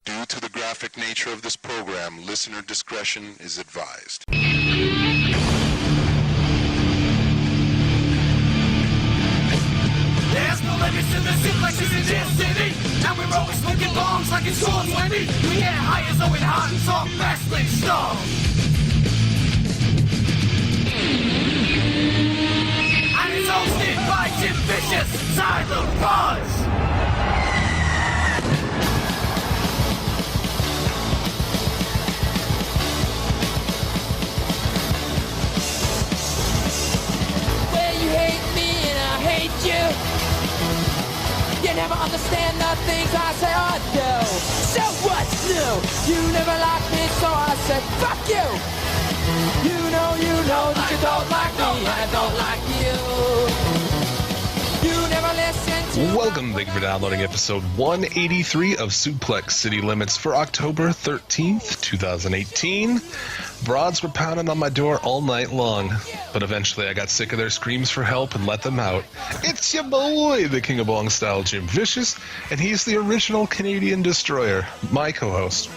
Due to the graphic nature of this program, listener discretion is advised. There's no limits to the Suplex is in this city. And we're always smoking bombs like it's 420. We get high as though it hot and talk wrestling stuff. And it's hosted by Jim Vicious, Tyler Buzz. You hate me and I hate you. You never understand the things I say or do. So what's new? You never liked me, so I said fuck you. You know that you don't like me and I don't like you. You never listen to. Welcome, thank you for downloading episode 183 of Suplex City Limits for October 13th, 2018. Broads were pounding on my door all night long, but eventually I got sick of their screams for help and let them out. It's your boy, the King of Bong Style, Jim Vicious, and he's the original Canadian Destroyer, my co-host.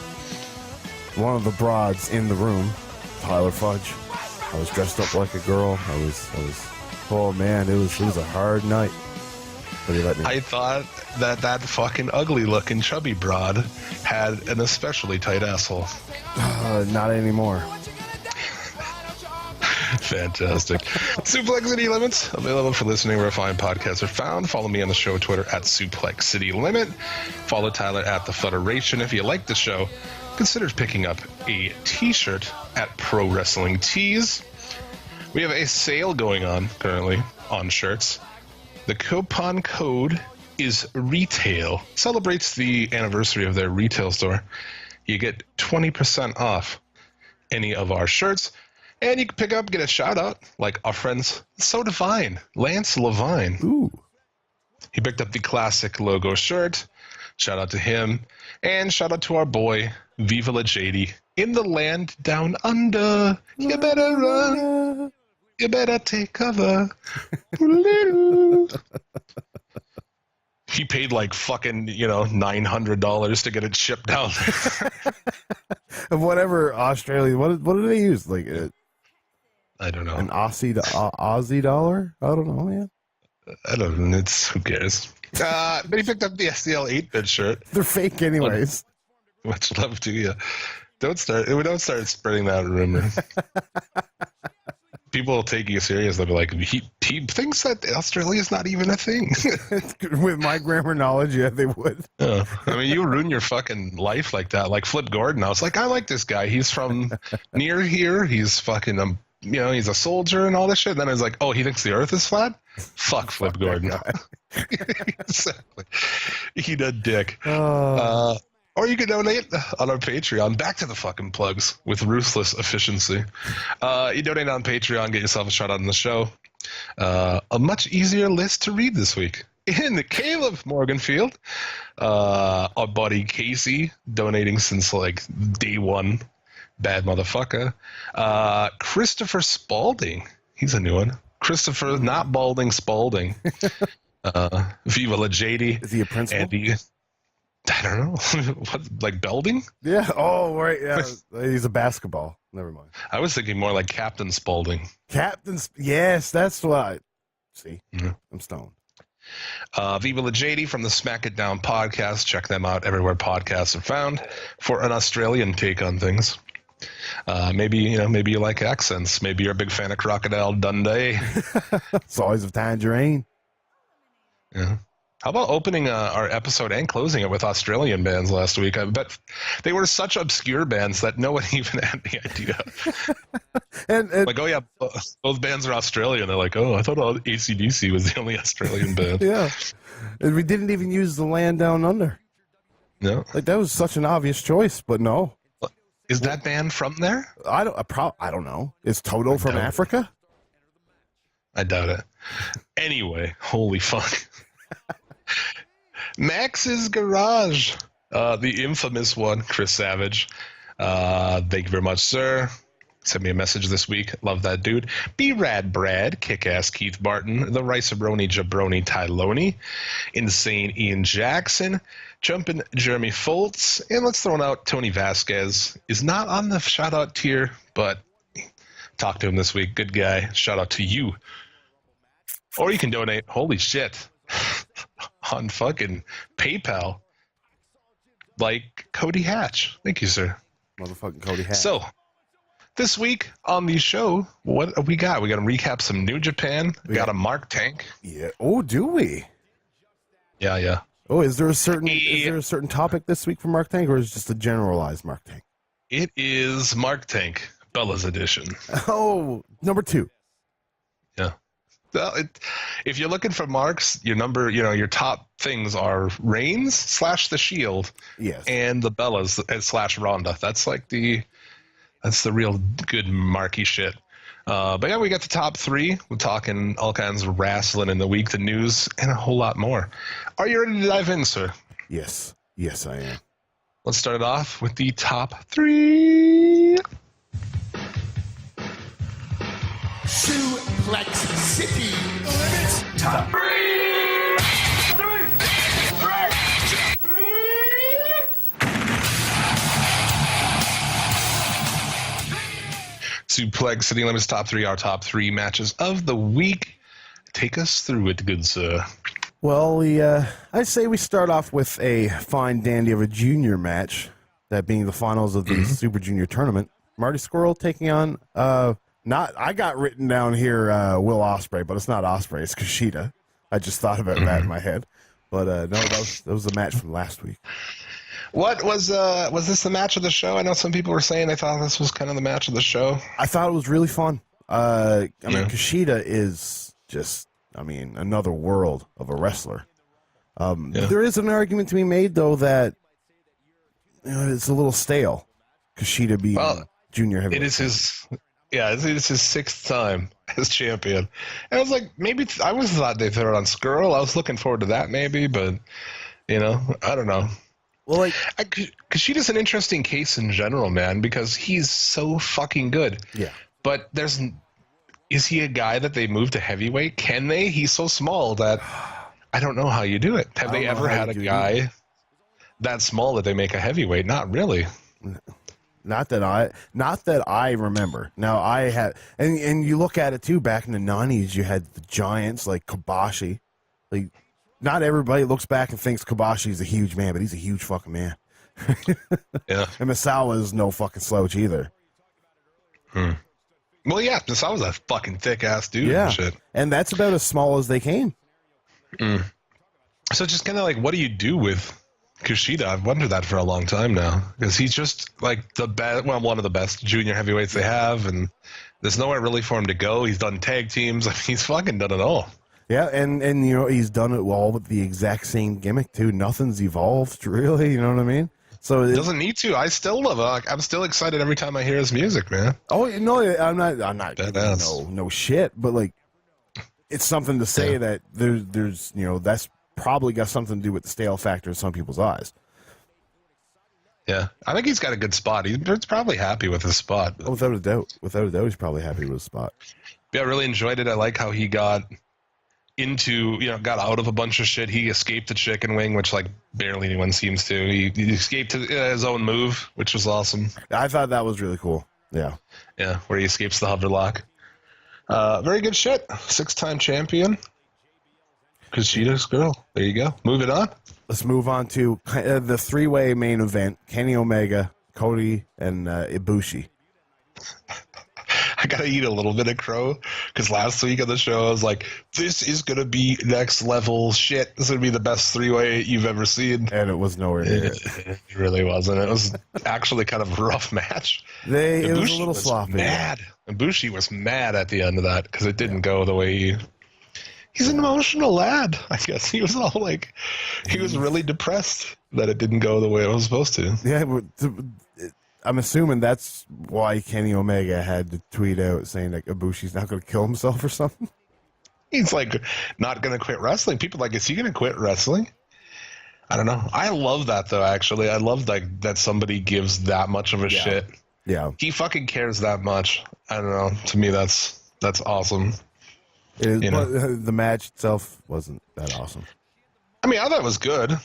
One of the broads in the room, Tyler Fudge. I was dressed up like a girl. I was. Oh man, it was a hard night. But he let me. I thought that fucking ugly-looking chubby broad had an especially tight asshole. Not anymore. Fantastic. Suplex City Limits, available for listening where fine podcasts are found. Follow me on the show Twitter at Suplex City Limit. Follow Tyler at The Federation. If you like the show, consider picking up a t-shirt at Pro Wrestling Tees. We have a sale going on currently on shirts. The coupon code is RETAIL. Celebrates the anniversary of their retail store. You get 20% off any of our shirts. And you can pick up, get a shout out, like our friends So Divine, Lance Levine. Ooh. He picked up the classic logo shirt. Shout out to him. And shout out to our boy, Viva La JD, in the land down under. You better run. You better take cover. He paid like fucking, $900 to get it shipped down. Of whatever Australia, what do they use? Like I don't know. an Aussie dollar? I don't know, man. I don't know. Who cares? But he picked up the SDL 8-bit shirt. They're fake anyways. Much love to you. Don't start spreading that rumor. People will take you serious. They'll be like, he thinks that Australia's not even a thing. With my grammar knowledge, yeah, they would. I mean, you ruin your fucking life like that. Like Flip Gordon. I was like, I like this guy. He's from near here. He's fucking, he's a soldier and all this shit. And then I was like, oh, he thinks the earth is flat? Fuck Flip Gordon. Exactly. He did dick. Or you can donate on our Patreon. Back to the fucking plugs with ruthless efficiency. You donate on Patreon, get yourself a shout out on the show. A much easier list to read this week. In Caleb Morganfield, our buddy Casey, donating since like day one. Bad motherfucker. Christopher Spalding. He's a new one. Christopher, not Balding, Spalding. Viva La JD. Is he a principal? Andy. I don't know. What, like Belding? Yeah. Oh, right. Yeah. He's a basketball. Never mind. I was thinking more like Captain Spaulding. Yes, that's what I see. Mm-hmm. I'm stoned. Viva La JD from the Smack It Down podcast. Check them out everywhere podcasts are found for an Australian take on things. Maybe you like accents. Maybe you're a big fan of Crocodile Dundee. It's always a tangerine. Yeah. How about opening our episode and closing it with Australian bands last week? I bet they were such obscure bands that no one even had the idea. and like, oh yeah, both bands are Australian. They're like, oh, I thought AC/DC was the only Australian band. Yeah, and we didn't even use the land down under. No, like that was such an obvious choice, but no. Is that band from there? I don't know. Is Toto from Africa? I doubt it. Anyway, holy fuck. Max's Garage, the infamous one, Chris Savage. Thank you very much, sir. sent me a message this week. Love that dude. B-Rad Brad, Kick-Ass Keith Barton, the Rice-A-Brony Jabroni Tyloni, Insane Ian Jackson, Jumpin' Jeremy Foltz, and let's throw out Tony Vasquez. Is not on the shout-out tier, but talk to him this week. Good guy. Shout-out to you. Or you can donate, holy shit, on fucking PayPal, like Cody Hatch. Thank you, sir. Motherfucking Cody Hatch. So, this week on the show, what we got? We got to recap some New Japan. We got a Mark Tank. Yeah. Oh, do we? Yeah. Oh, is there a certain topic this week for Mark Tank, or is it just a generalized Mark Tank? It is Mark Tank, Bella's edition. Oh, number 2. Yeah. Well, if you're looking for marks, your top things are Reigns / the Shield, yes, and the Bellas / Ronda. That's the real good marky shit. But yeah, we got the top 3. We're talking all kinds of wrestling in the week, the news, and a whole lot more. Are you ready to dive in, sir? Yes, I am. Let's start it off with the top 3. Suplex City. Limits. Top 3. Suplex City Limits top 3, our top 3 matches of the week. Take us through it, good sir. Well, I'd say we start off with a fine dandy of a junior match, that being the finals of the Super Junior tournament. Marty Scurll taking on, I got written down here Will Ospreay, but it's not Ospreay, it's Kushida. I just thought about that in my head. But no, that was the match from last week. What was this the match of the show? I know some people were saying they thought this was kind of the match of the show. I thought it was really fun. I mean, Kushida is just, another world of a wrestler. There is an argument to be made, though, that it's a little stale. Kushida being junior heavyweight. It is it's his 6th time as champion. And I was like, I was thought they'd throw it on Scurll. I was looking forward to that maybe, but, I don't know. Well, Kushida's an interesting case in general, man, because he's so fucking good. Yeah. But is he a guy that they move to heavyweight? Can they? He's so small that I don't know how you do it. Have they ever had a guy that small that they make a heavyweight? Not really. Not that I remember. Now I had, and you look at it too. Back in the 90s, you had the giants like Kobashi. Like, not everybody looks back and thinks Kobashi's a huge man, but he's a huge fucking man. Yeah. And Misawa is no fucking slouch either. Well, yeah, Misawa's a fucking thick ass dude. Yeah. And shit. And that's about as small as they came. So just kind of like, what do you do with Kushida? I've wondered that for a long time now, because he's just like one of the best junior heavyweights they have, and there's nowhere really for him to go. He's done tag teams. He's fucking done it all. Yeah, and he's done it all with the exact same gimmick too. Nothing's evolved really. You know what I mean? So it doesn't need to. I still love it. I'm still excited every time I hear his music, man. Oh no, I'm not. No shit. But like, it's something to say that there's that's probably got something to do with the stale factor in some people's eyes. Yeah, I think he's got a good spot. He's probably happy with his spot. Oh, without a doubt, he's probably happy with his spot. Yeah, I really enjoyed it. I like how he got got out of a bunch of shit. He escaped the chicken wing, which like barely anyone seems to. He escaped his own move, which was awesome. I thought that was really cool. Yeah, where he escapes the hoverlock. Very good shit. 6-time champion. Kushida's girl. There you go. Moving on. Let's move on to the 3-way main event: Kenny Omega, Cody, and Ibushi. I gotta eat a little bit of crow, because last week on the show I was like, this is gonna be next level shit. This is gonna be the best 3-way you've ever seen. And it was nowhere near it. It really wasn't. It was actually kind of a rough match. It was a little sloppy. Mad. Ibushi was mad at the end of that because it didn't go the way he's an emotional lad, I guess. He was all like, he was really depressed that it didn't go the way it was supposed to. Yeah, I'm assuming that's why Kenny Omega had to tweet out saying that Ibushi's not going to kill himself or something. He's like, not going to quit wrestling. People are like, is he going to quit wrestling? I don't know. I love that, though, actually. I love that somebody gives that much of a shit. Yeah. he fucking cares that much. I don't know. To me, that's awesome. But the match itself wasn't that awesome. I mean, I thought it was good.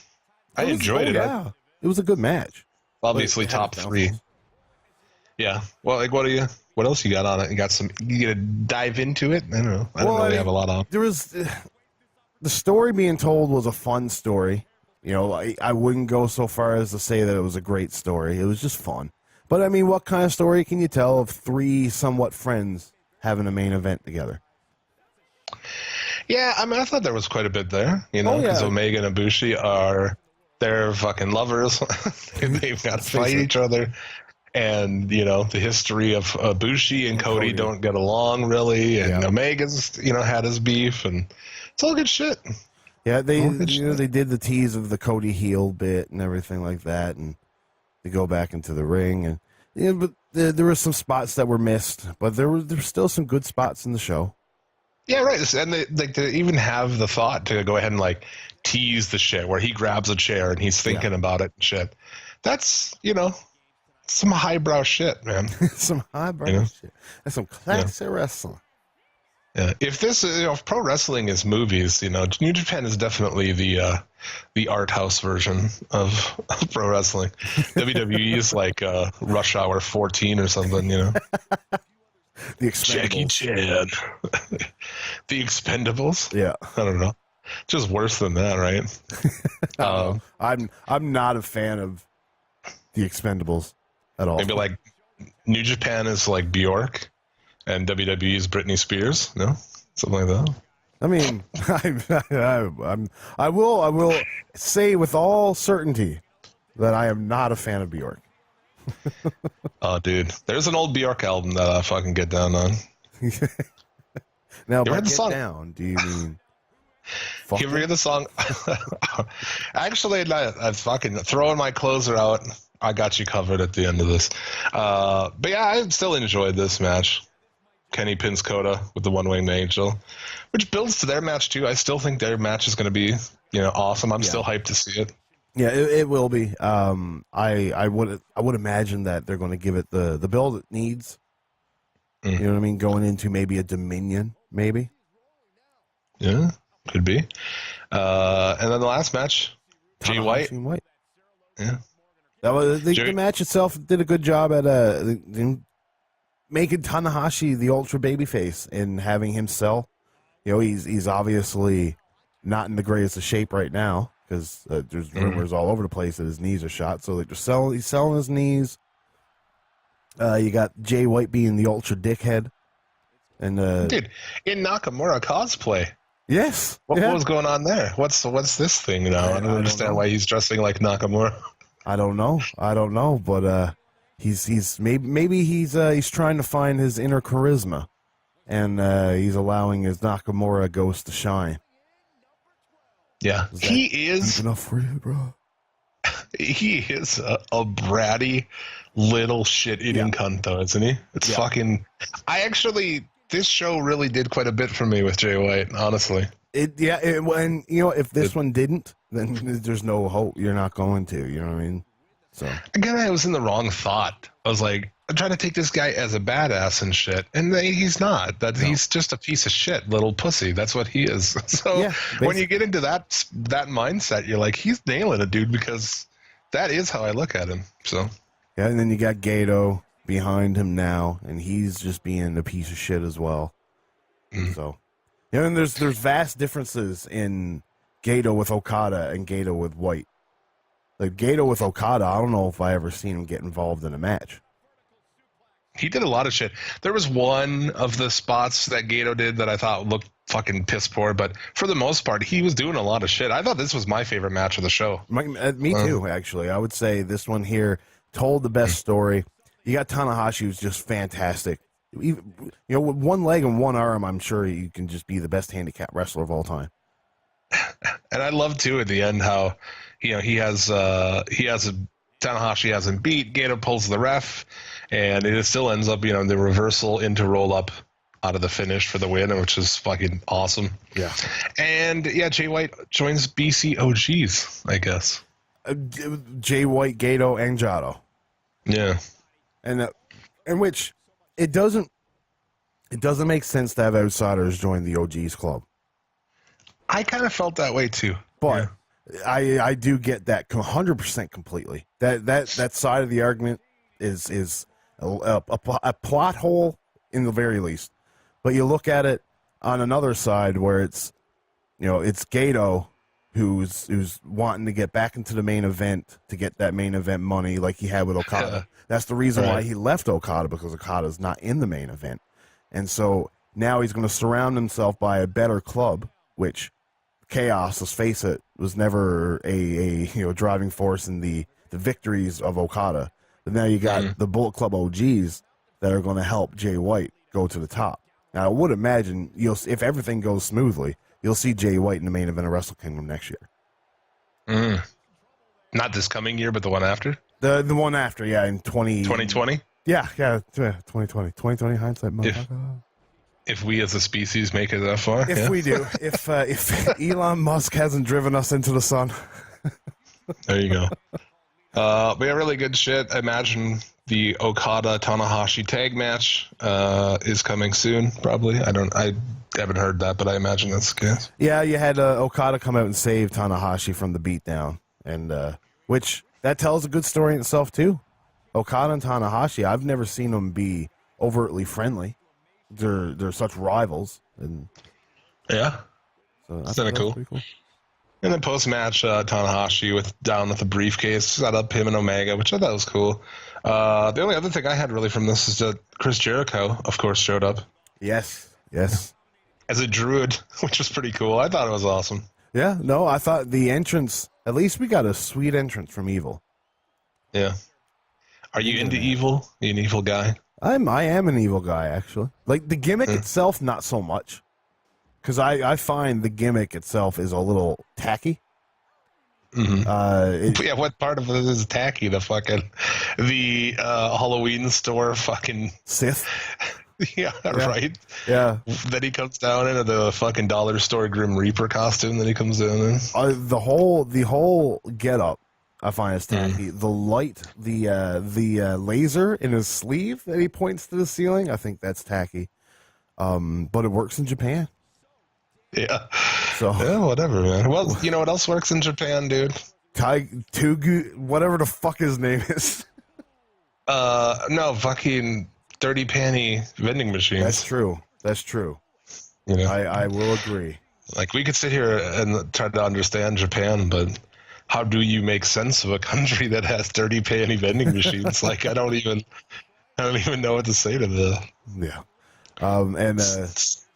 I enjoyed it. Yeah, it was a good match. Obviously, top 3. Yeah. Well, like, what else you got on it? You gonna dive into it? I don't know. I don't really have a lot on. There was the story being told was a fun story. You know, I wouldn't go so far as to say that it was a great story. It was just fun. But I mean, what kind of story can you tell of 3 somewhat friends having a main event together? Yeah, I mean, I thought there was quite a bit there, because Omega and Ibushi they're fucking lovers. They've got to fight each other. And, the history of Ibushi and Cody don't get along, really. And Omega's, had his beef. And it's all good shit. Yeah, they did the tease of the Cody heel bit and everything like that. And they go back into the ring. And but there were some spots that were missed. But there were still some good spots in the show. Yeah, right. And they even have the thought to go ahead and tease the shit where he grabs a chair and he's thinking about it and shit. That's, some highbrow shit, man. Some highbrow shit. That's some classic wrestling. Yeah. If if pro wrestling is movies, New Japan is definitely the art house version of pro wrestling. WWE is like Rush Hour 14 or something, The Jackie Chan. The Expendables? Yeah. I don't know. Just worse than that, right? I'm not a fan of the Expendables at all. Maybe like New Japan is like Bjork and WWE is Britney Spears? No? Something like that? I mean, I will say with all certainty that I am not a fan of Bjork. Oh, dude. There's an old Bjork album that I fucking get down on. Now, by heard the get song? down, do you mean... You ever hear the song? Actually, I'm fucking throwing my closer out. I got you covered at the end of this. But yeah, I still enjoyed this match. Kenny pins Kota with the one-winged angel, which builds to their match too. I still think their match is going to be, awesome. I'm still hyped to see it. Yeah, it will be. I would imagine that they're going to give it the build it needs. You know what I mean? Going into maybe a Dominion, maybe. Yeah, could be. And then the last match, Jay White. Yeah. That was the match itself did a good job at making Tanahashi the ultra babyface and having him sell. He's obviously not in the greatest of shape right now because there's rumors all over the place that his knees are shot. So he's selling his knees. You got Jay White being the ultra dickhead, and dude in Nakamura cosplay. Yes. What was going on there? What's this thing now? I don't understand why he's dressing like Nakamura. I don't know, but he's maybe he's trying to find his inner charisma, and he's allowing his Nakamura ghost to shine. Yeah, he is enough for you, bro. He is a bratty little shit-eating cunt, though, isn't he? It's fucking. This show really did quite a bit for me with Jay White, honestly. When if this one didn't, then there's no hope. You're not going to. You know what I mean? So again, I was in the wrong thought. I was like, I'm trying to take this guy as a badass and shit, and he's not. He's just a piece of shit, little pussy. That's what he is. So when you get into that mindset, you're like, he's nailing it, dude, because that is how I look at him. So yeah, and then you got Gato behind him now, and he's just being a piece of shit as well. So. Yeah, and there's vast differences in Gato with Okada and Gato with White. Like Gato with Okada, I don't know if I ever seen him get involved in a match. He did a lot of shit. There was one of the spots that Gato did that I thought looked fucking piss poor, but for the most part, he was doing a lot of shit. I thought this was my favorite match of the show. Me too, actually. I would say this one here told the best story. You got Tanahashi, who's just fantastic. With one leg and one arm, I'm sure you can just be the best handicap wrestler of all time. And I love too at the end how Tanahashi has him beat. Gato pulls the ref, and it still ends up the reversal into roll up out of the finish for the win, which is fucking awesome. Yeah. And Jay White joins BCOGs, I guess. Jay White, Gato, and Jado. Yeah. and in which it doesn't make sense to have outsiders join the OGs club. I kind of felt that way too. But I do get that 100% completely. That side of the argument is a plot hole in the very least. But you look at it on another side where it's Gato who's wanting to get back into the main event to get that main event money like he had with Okada. That's the reason why he left Okada, because Okada's not in the main event. And so now he's going to surround himself by a better club, which Chaos, let's face it, was never a driving force in the victories of Okada. But now you got the Bullet Club OGs that are going to help Jay White go to the top. Now, I would imagine if everything goes smoothly, you'll see Jay White in the main event of Wrestle Kingdom next year. Not this coming year, but the one after? The one after, yeah, in 2020? Yeah, 2020. 2020 hindsight. If we as a species make it that far. If we do. If Elon Musk hasn't driven us into the sun. There you go. But yeah, really good shit. I imagine the Okada Tanahashi tag match is coming soon, probably. I haven't heard that, but I imagine that's the case. Yeah, you had Okada come out and save Tanahashi from the beatdown, and which that tells a good story in itself too. Okada and Tanahashi, I've never seen them be overtly friendly. They're such rivals, and yeah, so that's kind of cool. Cool. And then post-match, Tanahashi down with the briefcase, set up him and Omega, which I thought was cool. The only other thing I had really from this is that Chris Jericho, of course, showed up. Yes. As a druid, which was pretty cool. I thought it was awesome. Yeah, no, I thought the entrance, at least we got a sweet entrance from Evil. Yeah. Are you into Evil? Are you an Evil guy? I am an Evil guy, actually. Like, the gimmick itself, not so much. Because I find the gimmick itself is a little tacky. Yeah, what part of it is tacky? The Halloween store fucking Sith. yeah, right. Yeah. Then he comes down into the fucking dollar store Grim Reaper costume. Then he comes down in. The whole get up, I find is tacky. The light, the laser in his sleeve that he points to the ceiling, I think that's tacky. But it works in Japan. Yeah. So yeah, whatever, man. Well, you know what else works in Japan, dude? Tugu, whatever the fuck his name is. No, fucking dirty panty vending machines. That's true. You know, I will agree. Like, we could sit here and try to understand Japan, but how do you make sense of a country that has dirty panty vending machines? Like, I don't even know what to say to that. Yeah. And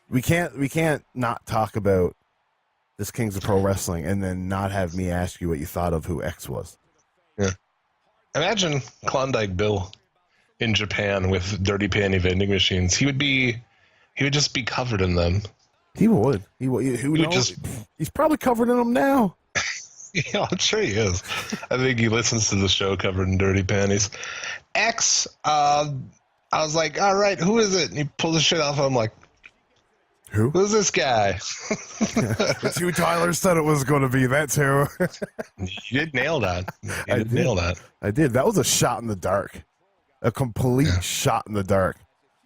we can't not talk about this Kings of Pro Wrestling and then not have me ask you what you thought of who X was. Yeah. Imagine Klondike Bill in Japan with dirty panty vending machines. He would just be covered in them. He would. Who knows? He's probably covered in them now. Yeah, I'm sure he is. I think he listens to the show covered in dirty panties. X, I was like, all right, who is it? And he pulls the shit off. I'm like, who's this guy? That's who Tyler said it was going to be. That's who. You did nail that. Nail that. I did. That was a shot in the dark. A complete shot in the dark.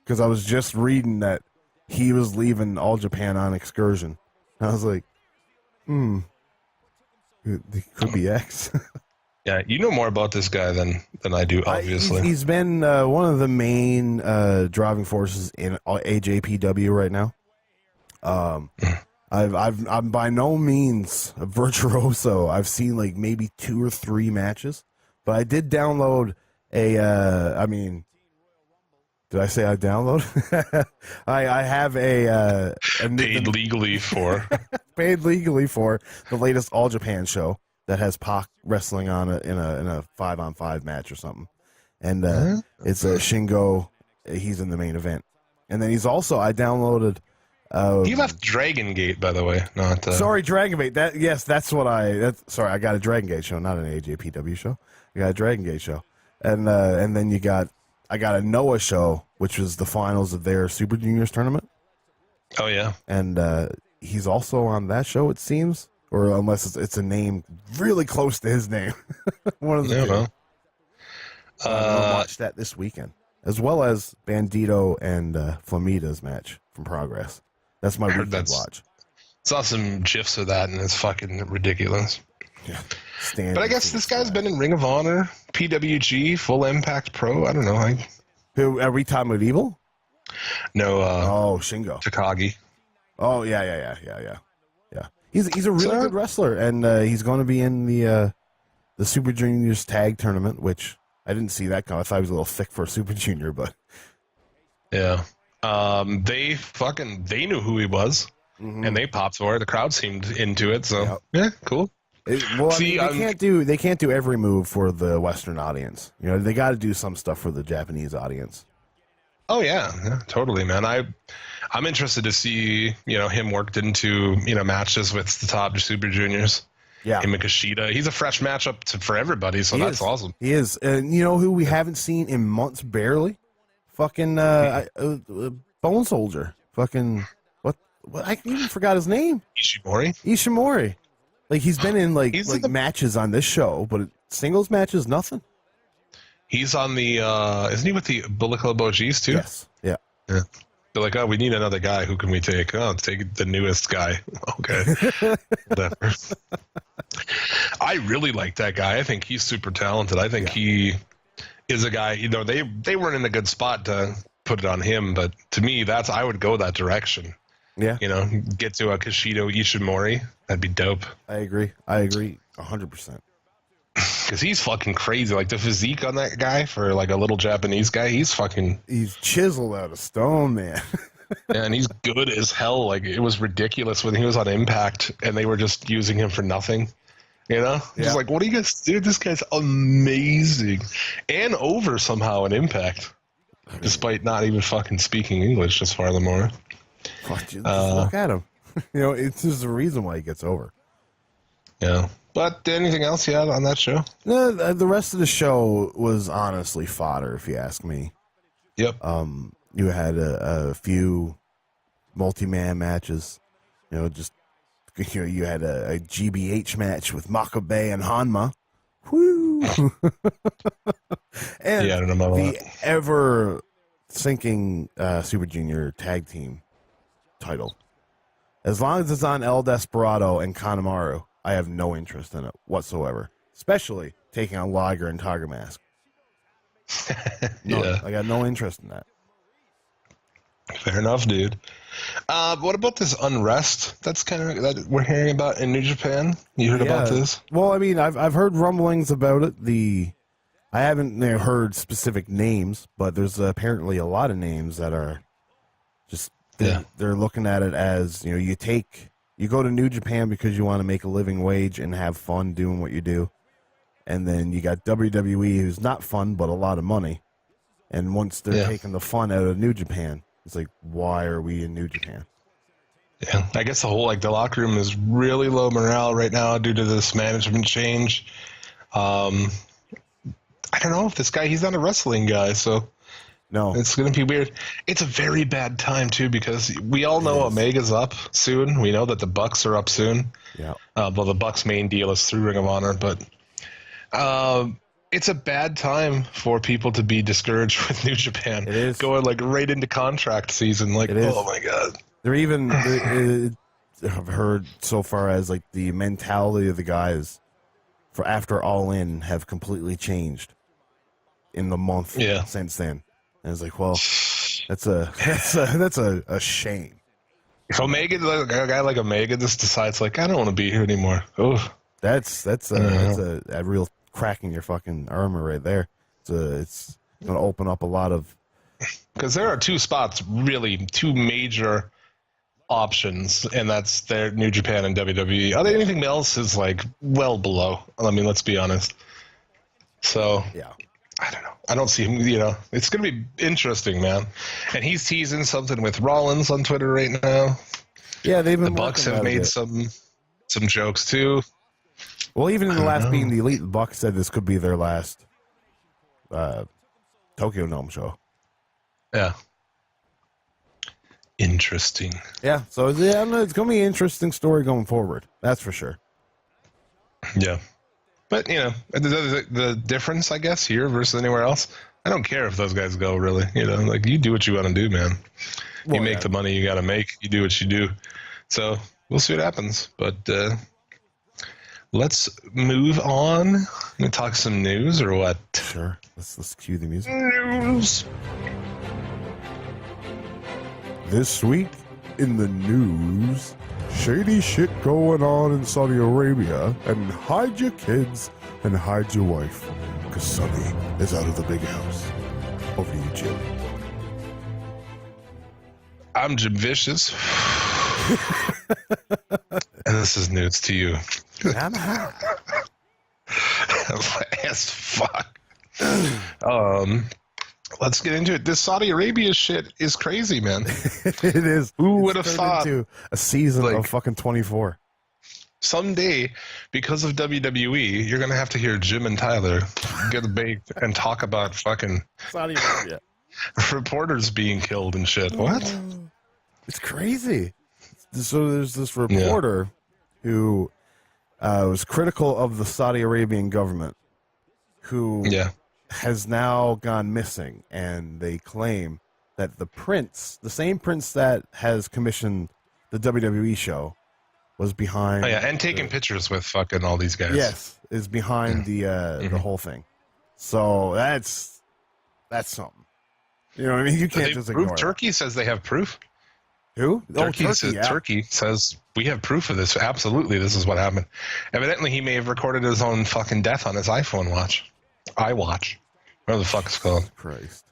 Because I was just reading that he was leaving All Japan on excursion. And I was like, it could be X. Yeah, you know more about this guy than I do, obviously. He's been one of the main driving forces in AJPW right now. I'm by no means a virtuoso. I've seen like maybe 2 or 3 matches, but I did download did I say I download? I have a paid legally for the latest All Japan show that has Pac wrestling on it in a 5-on-5 match or something, and it's a Shingo. He's in the main event, and then he's also I downloaded. You left Dragon Gate, by the way. Not sorry, Dragon Gate. That's what I sorry. I got a Dragon Gate show, not an AJPW show. I got a Dragon Gate show, and then I got a Noah show, which was the finals of their Super Juniors tournament. Oh yeah, and he's also on that show, it seems, or unless it's a name really close to his name. One of the two. I'm gonna watch that this weekend, as well as Bandito and Flamida's match from Progress. That's my weekend watch. Saw some gifs of that, and it's fucking ridiculous. Yeah, but I guess this guy's been in Ring of Honor, PWG, Full Impact Pro. I don't know. Who are we talking about? Evil? No. Shingo Takagi. Oh yeah. He's a really good wrestler, and he's going to be in the Super Juniors tag tournament, which I didn't see that coming. I thought he was a little thick for a Super Junior, but yeah. They knew who he was, and they popped for it. The crowd seemed into it, so yeah, cool. They can't do every move for the Western audience. You know, they got to do some stuff for the Japanese audience. Oh yeah, totally, man. I'm interested to see him worked into matches with the top Super Juniors. Yeah, him and Kushida. He's a fresh matchup for everybody, so that's awesome. He is, and you know who we haven't seen in months, barely. Fucking Bone Soldier. Fucking what? I even forgot his name. Ishimori. Like he's been in like matches on this show, but singles matches, nothing. He's on the isn't he with the Bullet Club OGs too? Yes. Yeah. They're like, oh, we need another guy. Who can we take? Oh, take the newest guy. Okay. Whatever. I really like that guy. I think he's super talented. I think he is a guy, they weren't in a good spot to put it on him, but to me I would go that direction. Yeah. Get to a Kushida Ishimori. That'd be dope. I agree 100%. Because he's fucking crazy. Like the physique on that guy for like a little Japanese guy, he's chiseled out of stone, man. Yeah, and he's good as hell. Like it was ridiculous when he was on Impact and they were just using him for nothing. Just like, what do you guys do? This guy's amazing and over somehow in Impact, despite not even fucking speaking English. Just furthermore, just look at him. It's just the reason why he gets over. Yeah. But anything else you had on that show? No, the rest of the show was honestly fodder, if you ask me. Yep. You had a few multi-man matches. You had a GBH match with Makabe and Hanma. Woo! And I don't know about the that. ever-sinking Super Junior tag team title. As long as it's on El Desperado and Kanemaru, I have no interest in it whatsoever, especially taking on Liger and Tiger Mask. I got no interest in that. Fair enough, dude. What about this unrest that's that we're hearing about in New Japan? You heard about this? Well, I mean, I've heard rumblings about it. I haven't heard specific names, but there's apparently a lot of names that are just they're looking at it as you go to New Japan because you want to make a living wage and have fun doing what you do. And then you got WWE, who's not fun, but a lot of money. And once they're taking the fun out of New Japan, it's like, why are we in New Japan? Yeah, I guess the locker room is really low morale right now due to this management change. I don't know if this guy, he's not a wrestling guy, so... No. It's going to be weird. It's a very bad time, too, because we all know Omega's up soon. We know that the Bucks are up soon. Yeah. Well, the Bucks' main deal is through Ring of Honor, but it's a bad time for people to be discouraged with New Japan. It is. Going, right into contract season. Oh, my God. They're even... I've heard so far as, the mentality of the guys for after All In have completely changed in the month since then. And it's like, well, that's a shame. If Omega, a guy like Omega, just decides I don't want to be here anymore. Oh, that's a real crack in your fucking armor right there. It's going to open up a lot of. Because there are two major options, and that's their New Japan and WWE. Anything else is well below. I mean, let's be honest. So yeah. I don't know. I don't see him, it's going to be interesting, man. And he's teasing something with Rollins on Twitter right now. Yeah, the Bucks have made some jokes too. Well, even in the last Being the Elite, the Bucks said this could be their last Tokyo Dome show. Yeah. Interesting. Yeah, so it's going to be an interesting story going forward. That's for sure. Yeah. But, you know, the difference, I guess, here versus anywhere else, I don't care if those guys go, really. You know, like, you do what you want to do, man. Well, you make the money you got to make. You do what you do. So we'll see what happens. But let's move on. Gonna talk some news or what? Sure. Let's cue the music. News. This week in the news, shady shit going on in Saudi Arabia, and hide your kids and hide your wife, because Sonny is out of the big house. Over to you, Jim. I'm Jim Vicious. And this is news to you. I'm hot. As fuck. Let's get into it. This Saudi Arabia shit is crazy, man. It is. Who would have Turned thought into a season like, of fucking 24. someday, because of WWE, you're gonna have to hear Jim and Tyler get baked and talk about fucking Saudi Arabia. reporters being killed and shit. What? It's crazy. So there's this reporter who was critical of the Saudi Arabian government who has now gone missing, and they claim that the same prince that has commissioned the WWE show, was behind. Oh, yeah, and taking pictures with fucking all these guys. Yes, is behind the whole thing. So that's something. You know what I mean? You can't just ignore Turkey says they have proof. Who? Turkey says we have proof of this. Absolutely, this is what happened. Evidently, he may have recorded his own fucking death on his iPhone watch. iWatch. Whatever the fuck it's called. Christ.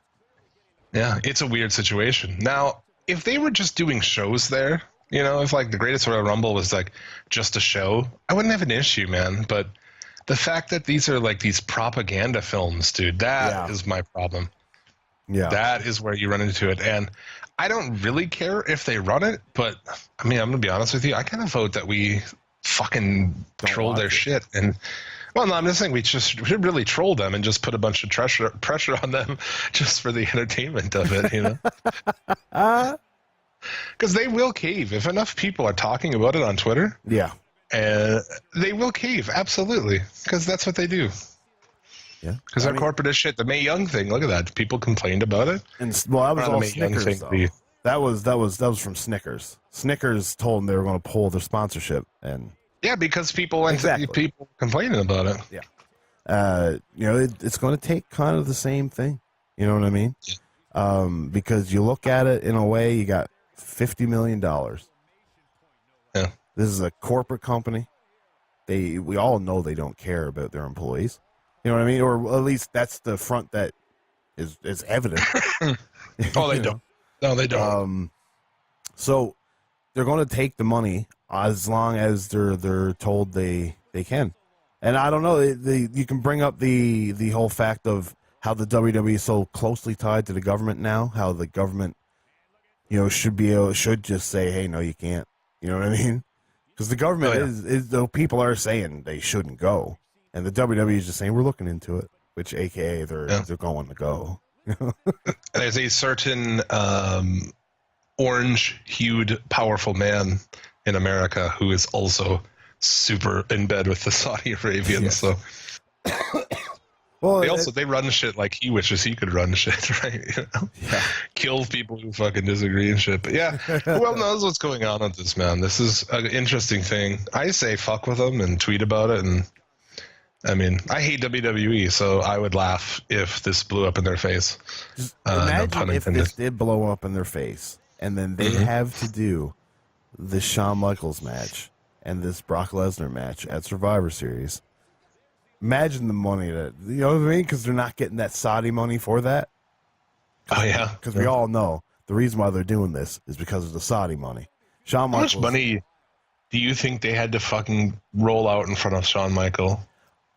Yeah, it's a weird situation. Now, if they were just doing shows there, you know, if like the Greatest Royal Rumble was like just a show, I wouldn't have an issue, man. But the fact that these are like these propaganda films, dude, that is my problem. Yeah. That is where you run into it. And I don't really care if they run it, but I mean, I'm going to be honest with you. I kind of vote that we fucking troll their shit. And, well, no, I'm just saying we should really troll them and just put a bunch of pressure on them just for the entertainment of it, you know? Because they will cave. If enough people are talking about it on Twitter, they will cave, absolutely, because that's what they do. Yeah, because they're corporate as shit. The Mae Young thing, look at that. People complained about it. And well, that was all Snickers, though. That was from Snickers. Snickers told them they were going to pull their sponsorship, and because people people complaining about it. Yeah, you know, it's going to take kind of the same thing. You know what I mean? Yeah. Because you look at it in a way, you got $50 million. Yeah, this is a corporate company. We all know they don't care about their employees. You know what I mean? Or at least that's the front that is evident. Oh, they don't. No, they don't. So they're going to take the money as long as they're told they can. And I don't know. You can bring up the whole fact of how the WWE is so closely tied to the government now. How the government, you know, should just say, "Hey, no, you can't." You know what I mean? Because the government is though people are saying they shouldn't go. And the WWE is just saying, we're looking into it, which AKA they're going to go. There's a certain orange-hued, powerful man in America who is also super in bed with the Saudi Arabians. Yes. So, well, they run shit like he wishes he could run shit, right? You know? Yeah. Kill people who fucking disagree and shit. But yeah, who else knows what's going on with this, man? This is an interesting thing. I say fuck with them and tweet about it, and I mean, I hate WWE, so I would laugh if this blew up in their face. Imagine if this did blow up in their face, and then they have to do the Shawn Michaels match and this Brock Lesnar match at Survivor Series. Imagine the money that, you know what I mean? Because they're not getting that Saudi money for that. Oh, yeah. Because we all know the reason why they're doing this is because of the Saudi money. Shawn Michaels. How much money do you think they had to fucking roll out in front of Shawn Michaels?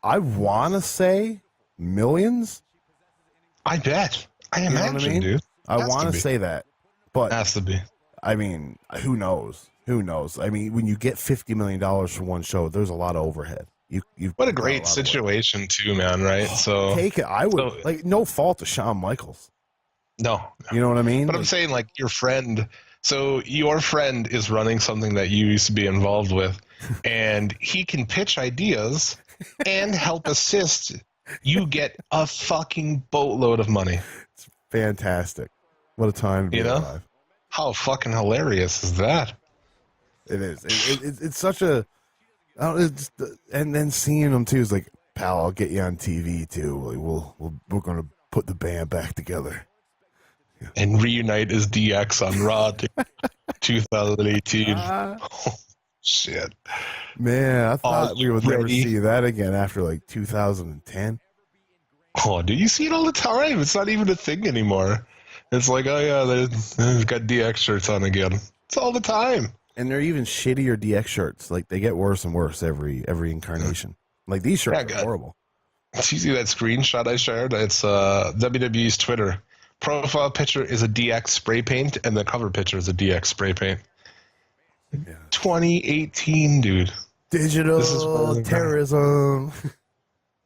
I want to say millions. I bet. I imagine, dude. I want to say that. But has to be. I mean, who knows? Who knows? I mean, when you get $50 million for one show, there's a lot of overhead. What a great situation, too, man, right? So take it. I would, like, no fault to Shawn Michaels. No. You know what I mean? But I'm saying, like, your friend. So your friend is running something that you used to be involved with, and he can pitch ideas and help assist, you get a fucking boatload of money. It's fantastic. What a time to be You know? alive. How fucking hilarious is that? It is. It's such a. I don't, it's, and then seeing them too is like, pal, I'll get you on TV too. Like, we're gonna put the band back together. And reunite as DX on Raw 2018. Oh, shit. Man, I thought we would never Already. see that again after like 2010. Oh, do you see it all the time? It's not even a thing anymore. It's like, oh yeah, they've got DX shirts on again. It's all the time. And they're even shittier DX shirts. Like they get worse and worse every incarnation. Like these shirts Yeah, are horrible. Did you see that screenshot I shared? It's WWE's Twitter. Profile picture is a DX spray paint, and the cover picture is a DX spray paint. Yeah. 2018, dude. Digital terrorism.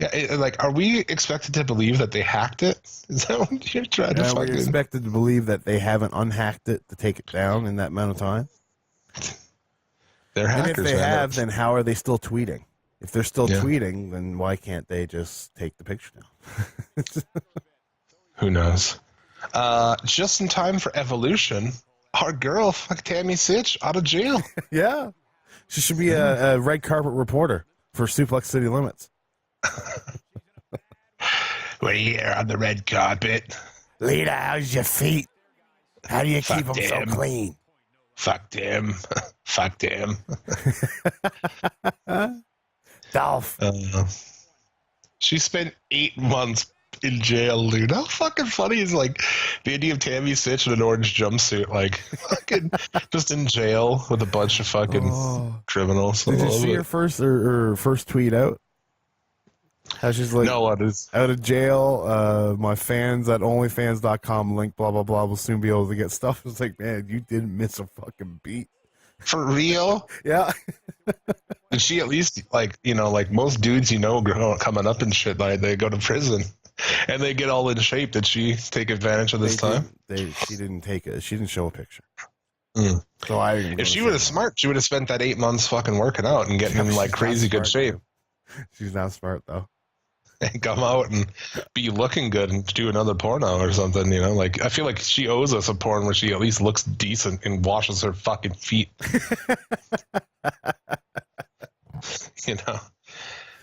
Yeah, like, are we expected to believe that they hacked it? Is that what you're trying to We're fucking... expected to believe that they haven't unhacked it to take it down in that amount of time. They're And hackers, if they man. have, then how are they still tweeting? If they're still Yeah. tweeting, then why can't they just take the picture down? Who knows? Just in time for Evolution, our girl, Tammy Sitch, out of jail. Yeah. She should be a red carpet reporter for Suplex City Limits. We're here on the red carpet. Lita, how's your feet? How do you Fuck keep them so them. clean? Fuck them. Fuck them. Dolph. She spent 8 months in jail, dude. How fucking funny is like the idea of Tammy Sitch in an orange jumpsuit, like fucking just in jail with a bunch of fucking criminals. Did I you love see it. her first tweet out? How she's like, No, what is? out of jail, my fans at onlyfans.com link, blah, blah, blah, will soon be able to get stuff. It's like, man, you didn't miss a fucking beat. For real? Yeah. Did she at least, like, you know, like most dudes, you know, coming up and shit, like, they go to prison and they get all in shape. Did she take advantage of this time? She didn't take it. She didn't show a picture. Mm. So I didn't. If she was smart, she would have spent that 8 months fucking working out and getting in like crazy good shape. She's not smart though. And come out and be looking good and do another porno or something, you know? Like, I feel like she owes us a porn where she at least looks decent and washes her fucking feet. You know?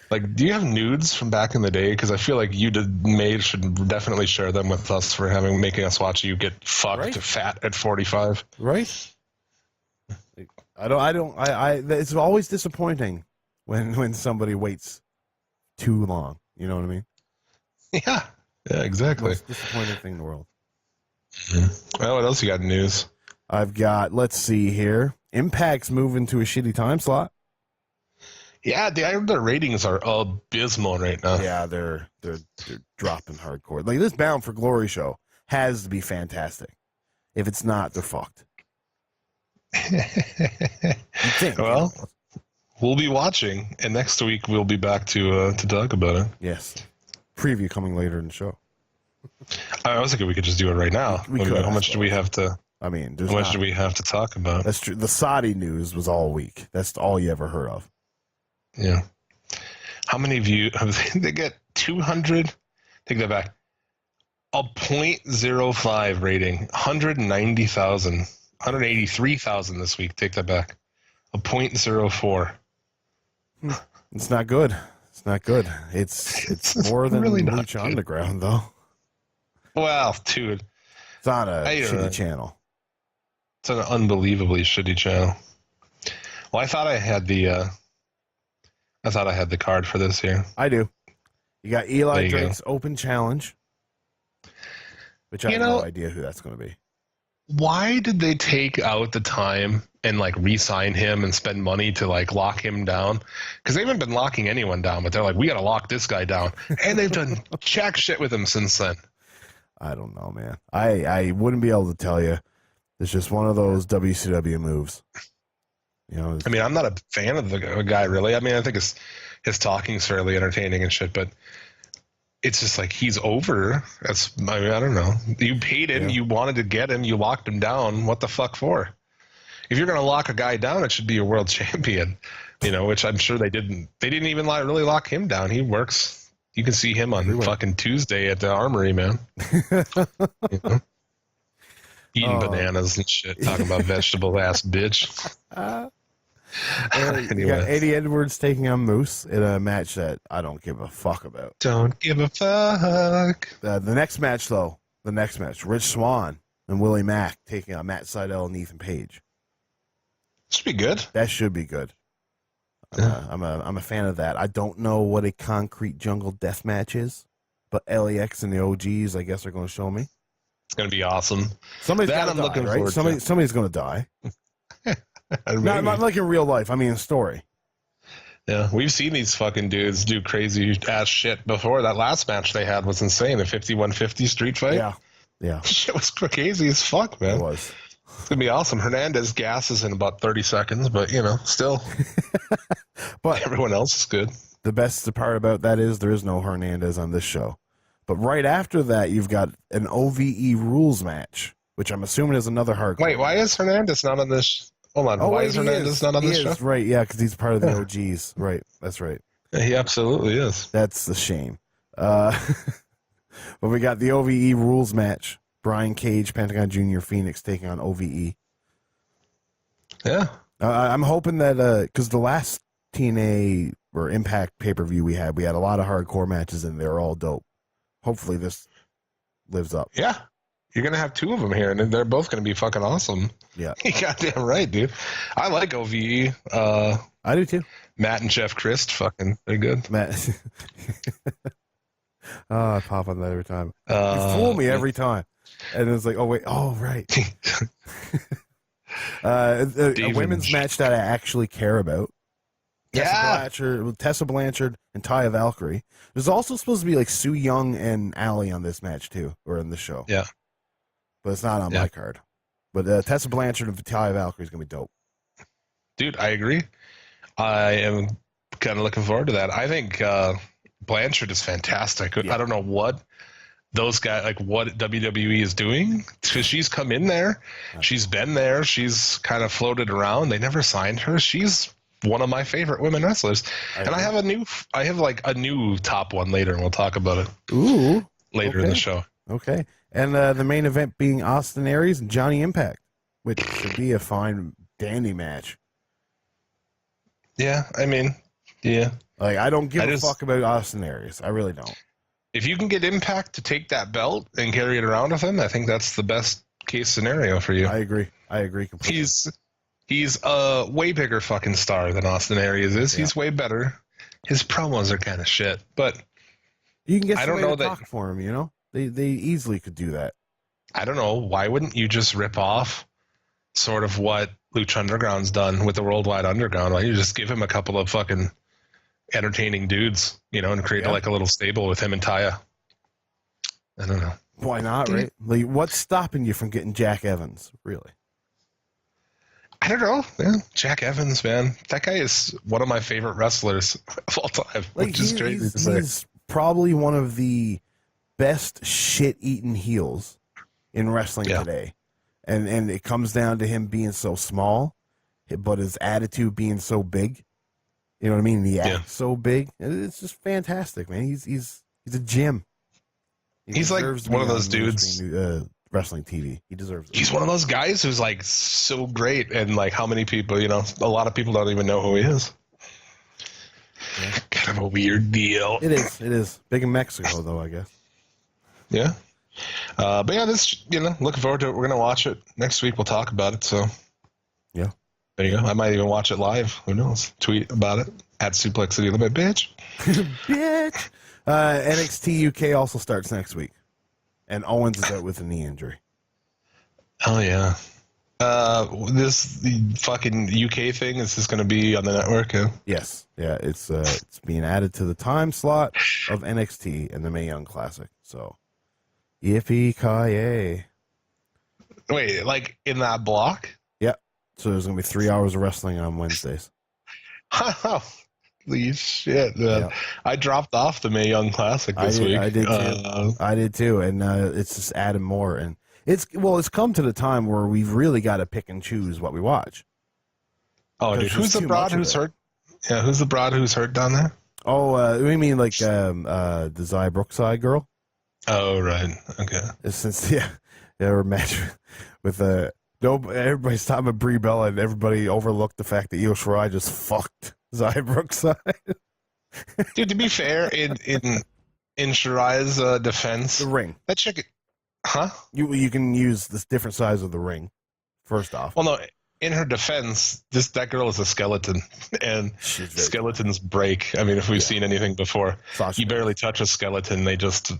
Like, do you have nudes from back in the day? Because I feel like you should definitely share them with us for making us watch you get fucked Right. fat at 45. Right? It's always disappointing when somebody waits too long. You know what I mean? Yeah. Yeah, exactly. Most disappointing thing in the world. Well, what else you got in news? I've got, let's see here. Impact's moving to a shitty time slot. Yeah, their ratings are abysmal right now. Yeah, they're dropping hardcore. Like this Bound for Glory show has to be fantastic. If it's not, they're fucked. You'd think. Well, we'll be watching, and next week we'll be back to talk about it. Yes. Preview coming later in the show. I was thinking we could just do it right now. We could, How much do we have to? I mean, How much do we have to talk about? That's true. The Saudi news was all week. That's all you ever heard of. Yeah. How many views? They get 200. Take that back. A 0.05 rating. 190,000. 183,000 this week. Take that back. A 0.04. It's not good. It's not good. It's more than really not Lucha good. Underground, though. Well, dude, It's on a I, shitty channel. it's an unbelievably shitty channel. Well, I thought I had the card for this here. I do. You got Eli There you Drake's Open Challenge, which I have no idea who that's going to be. Why did they take out the time and like re-sign him and spend money to like lock him down? Because they haven't been locking anyone down, but they're like, we got to lock this guy down, and they've done jack shit with him since then. I don't know, man. I wouldn't be able to tell you. It's just one of those WCW moves. You know, I mean, I'm not a fan of the guy really. I mean, I think his talking's fairly entertaining and shit, but it's just like he's over. I don't know. You paid him. Yeah. You wanted to get him. You locked him down. What the fuck for? if you're going to lock a guy down, it should be a world champion, which I'm sure they didn't even really lock him down. He works. You can see him on fucking Tuesday at the Armory, man. Eating bananas and shit, talking about vegetable ass bitch. You got Eddie Edwards taking on Moose in a match that I don't give a fuck about. Don't give a fuck. The next match, Rich Swann and Willie Mack taking on Matt Sydal and Ethan Page. Should be good. That should be good. I'm a fan of that. I don't know what a concrete jungle death match is, but LAX and the OGs, I guess, are going to show me. It's going to be awesome. Somebody's that going to I'm die, looking right? forward to. Somebody's going to die. Not like in real life. I mean, in story. Yeah, we've seen these fucking dudes do crazy ass shit before. That last match they had was insane. The 51-50 street fight. Yeah. Shit was crazy as fuck, man. It was. It's going to be awesome. Hernandez gasses in about 30 seconds, but, still. But everyone else is good. The best part about that is there is no Hernandez on this show. But right after that, you've got an OVE rules match, which I'm assuming is another hardcore. Wait, why is Hernandez not on this? Hold on. Why is Hernandez not on this show? Right, yeah, because he's part of the OGs. Right, that's right. Yeah, he absolutely is. That's the shame. But we got the OVE rules match. Brian Cage, Pentagon Jr., Phoenix taking on OVE. Yeah. I'm hoping that, because the last TNA or Impact pay-per-view we had a lot of hardcore matches and they're all dope. Hopefully this lives up. Yeah. You're going to have two of them here, and they're both going to be fucking awesome. Yeah. You goddamn right, dude. I like OVE. I do too. Matt and Jeff Christ, fucking, they're good. Matt. I pop on that every time. You fool me every time. And it's like, oh, wait. Oh, right. A women's match that I actually care about. Tessa Blanchard and Taya Valkyrie. There's also supposed to be like Sue Young and Allie on this match too, or in the show. Yeah. But it's not on my card. But Tessa Blanchard and Taya Valkyrie is going to be dope. Dude, I agree. I am kind of looking forward to that. I think Blanchard is fantastic. Yeah. I don't know what those guys, like what WWE is doing, because she's come in there. She's been there. She's kind of floated around. They never signed her. She's one of my favorite women wrestlers. I have a new top one later, and we'll talk about it. Ooh. Later in the show. Okay. And the main event being Austin Aries and Johnny Impact, which should be a fine, dandy match. Yeah, I mean, yeah. Like, I don't give a fuck about Austin Aries. I really don't. If you can get Impact to take that belt and carry it around with him, I think that's the best case scenario for you. I agree completely. He's a way bigger fucking star than Austin Aries is. Yeah. He's way better. His promos are kind of shit, but you can get somebody to talk for him, They easily could do that. I don't know. Why wouldn't you just rip off sort of what Lucha Underground's done with the Worldwide Underground? Why don't you just give him a couple of fucking entertaining dudes, and create like a little stable with him and Taya? I don't know. Why not, right? Like, what's stopping you from getting Jack Evans, really? I don't know. Yeah, Jack Evans, man. That guy is one of my favorite wrestlers of all time, which is crazy to say. He's probably one of the best shit-eating heels in wrestling today. And it comes down to him being so small, but his attitude being so big. You know what I mean? He acts so big. It's just fantastic, man. He's a gem. He's like one of those dudes. Wrestling TV. He deserves it. He's one of those guys who's like so great, and like how many people, a lot of people don't even know who he is. Yeah. Kind of a weird deal. It is. Big in Mexico, though, I guess. Yeah. But yeah, this, looking forward to it. We're going to watch it. Next week we'll talk about it, so. Yeah. There you go. I might even watch it live. Who knows? Tweet about it. At Suplex City Limit, bitch. Bitch. NXT UK also starts next week. And Owens is out with a knee injury. Oh, yeah. The fucking UK thing, is this going to be on the network? Yeah? Yes. Yeah, it's being added to the time slot of NXT and the Mae Young Classic. So, yippee-ki-yay. Wait, like in that block? Yeah. So there's going to be 3 hours of wrestling on Wednesdays. Holy shit, man. Yeah. I dropped off the Mae Young Classic this week. I did too. I did too. And it's just adding more. And It's come to the time where we've really got to pick and choose what we watch. Oh, dude, who's the broad who's hurt? Yeah, who's the broad who's hurt down there? Oh, we mean like the Zai Brookside girl? Oh, right. Okay. Since her match with everybody's talking about Brie Bella, and everybody overlooked the fact that Io Shirai just fucked Zai Brookside. Dude, to be fair, in Shirai's defense, The ring. that chick, huh? You can use this different size of the ring. First off, Well, no. In her defense, that girl is a skeleton, and skeletons break. I mean, if we've seen anything before, you barely touch a skeleton; they just,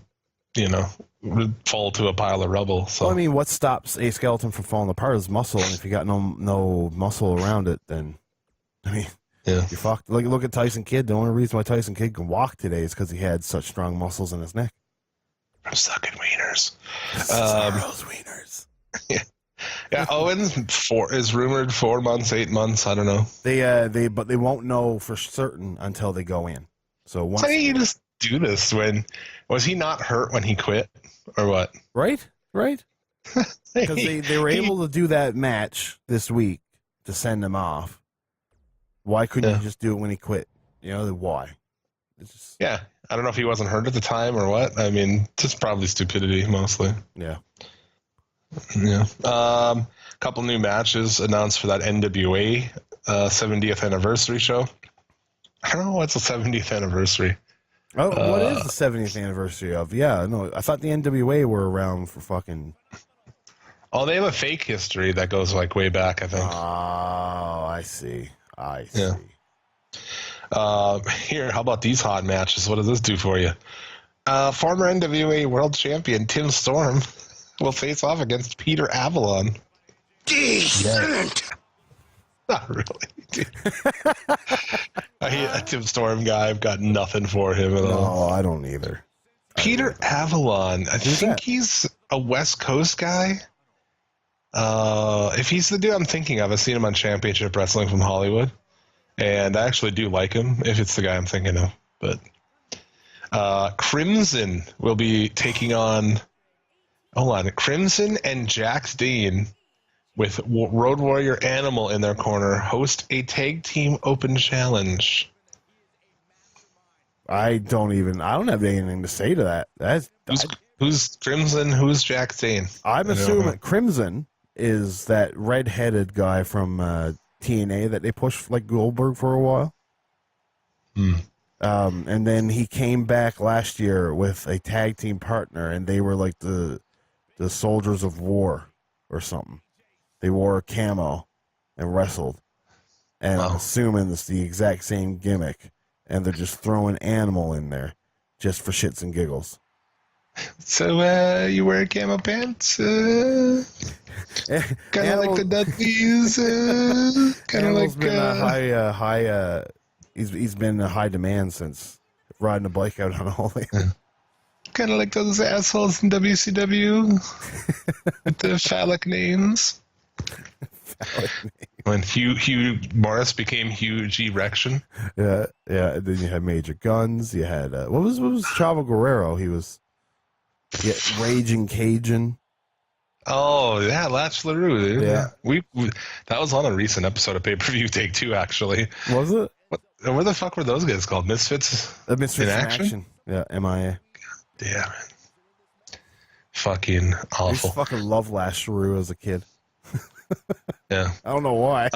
fall to a pile of rubble. So, well, I mean, what stops a skeleton from falling apart is muscle, and if you got no muscle around it, then you're fucked. Look at Tyson Kidd. The only reason why Tyson Kidd can walk today is because he had such strong muscles in his neck. I'm sucking wieners. Those wieners. Yeah. Yeah, Owens is rumored 4 months, 8 months. I don't know. But they won't know for certain until they go in. So once why didn't you just do this? Was he not hurt when he quit, or what? Right. Because they were able to do that match this week to send him off. Why couldn't you just do it when he quit? Why? It's just, yeah, I don't know if he wasn't hurt at the time or what. I mean, just probably stupidity mostly. Yeah. Yeah. Couple new matches announced for that NWA 70th anniversary show. I don't know what's the 70th anniversary. Oh, what is the 70th anniversary of? Yeah, no, I thought the NWA were around for fucking. Oh, they have a fake history that goes like way back, I think. Oh, I see. Yeah. Here, how about these hot matches? What does this do for you? Former NWA World Champion Tim Storm will face off against Peter Avalon. Decent. Not really. Dude. I hate a Tim Storm guy. I've got nothing for him at all. No, I don't either. Peter Avalon. I think he's a West Coast guy. If he's the dude I'm thinking of, I've seen him on Championship Wrestling from Hollywood. And I actually do like him, if it's the guy I'm thinking of. But Crimson will be taking on... Hold on. Crimson and Jax Dean, with Road Warrior Animal in their corner, host a tag team open challenge. I don't have anything to say to that. Who's Crimson? Who's Jax Dean? I'm assuming Crimson is that red-headed guy from TNA that they pushed like Goldberg for a while. And then he came back last year with a tag team partner, and they were like the Soldiers of War or something. They wore a camo and wrestled. And I'm assuming it's the exact same gimmick. And they're just throwing Animal in there just for shits and giggles. So, you wear camo pants? Kind of like the Dudleys? Kind of like... been he's been a high demand since riding a bike out on Holy. Kind of like those assholes in WCW with the phallic names. When Hugh Morris became Huge Erection. Yeah. And then you had Major Guns. You had what was Chavo Guerrero? He was Raging Cajun. Oh yeah, Latch LaRue. Dude. Yeah, we that was on a recent episode of Pay Per View Take 2. Actually, was it? What the fuck were those guys called? Misfits. Misfits in action. Yeah, MIA. Damn it. Fucking awful. I used to fucking love Lash LaRue as a kid. Yeah. I don't know why.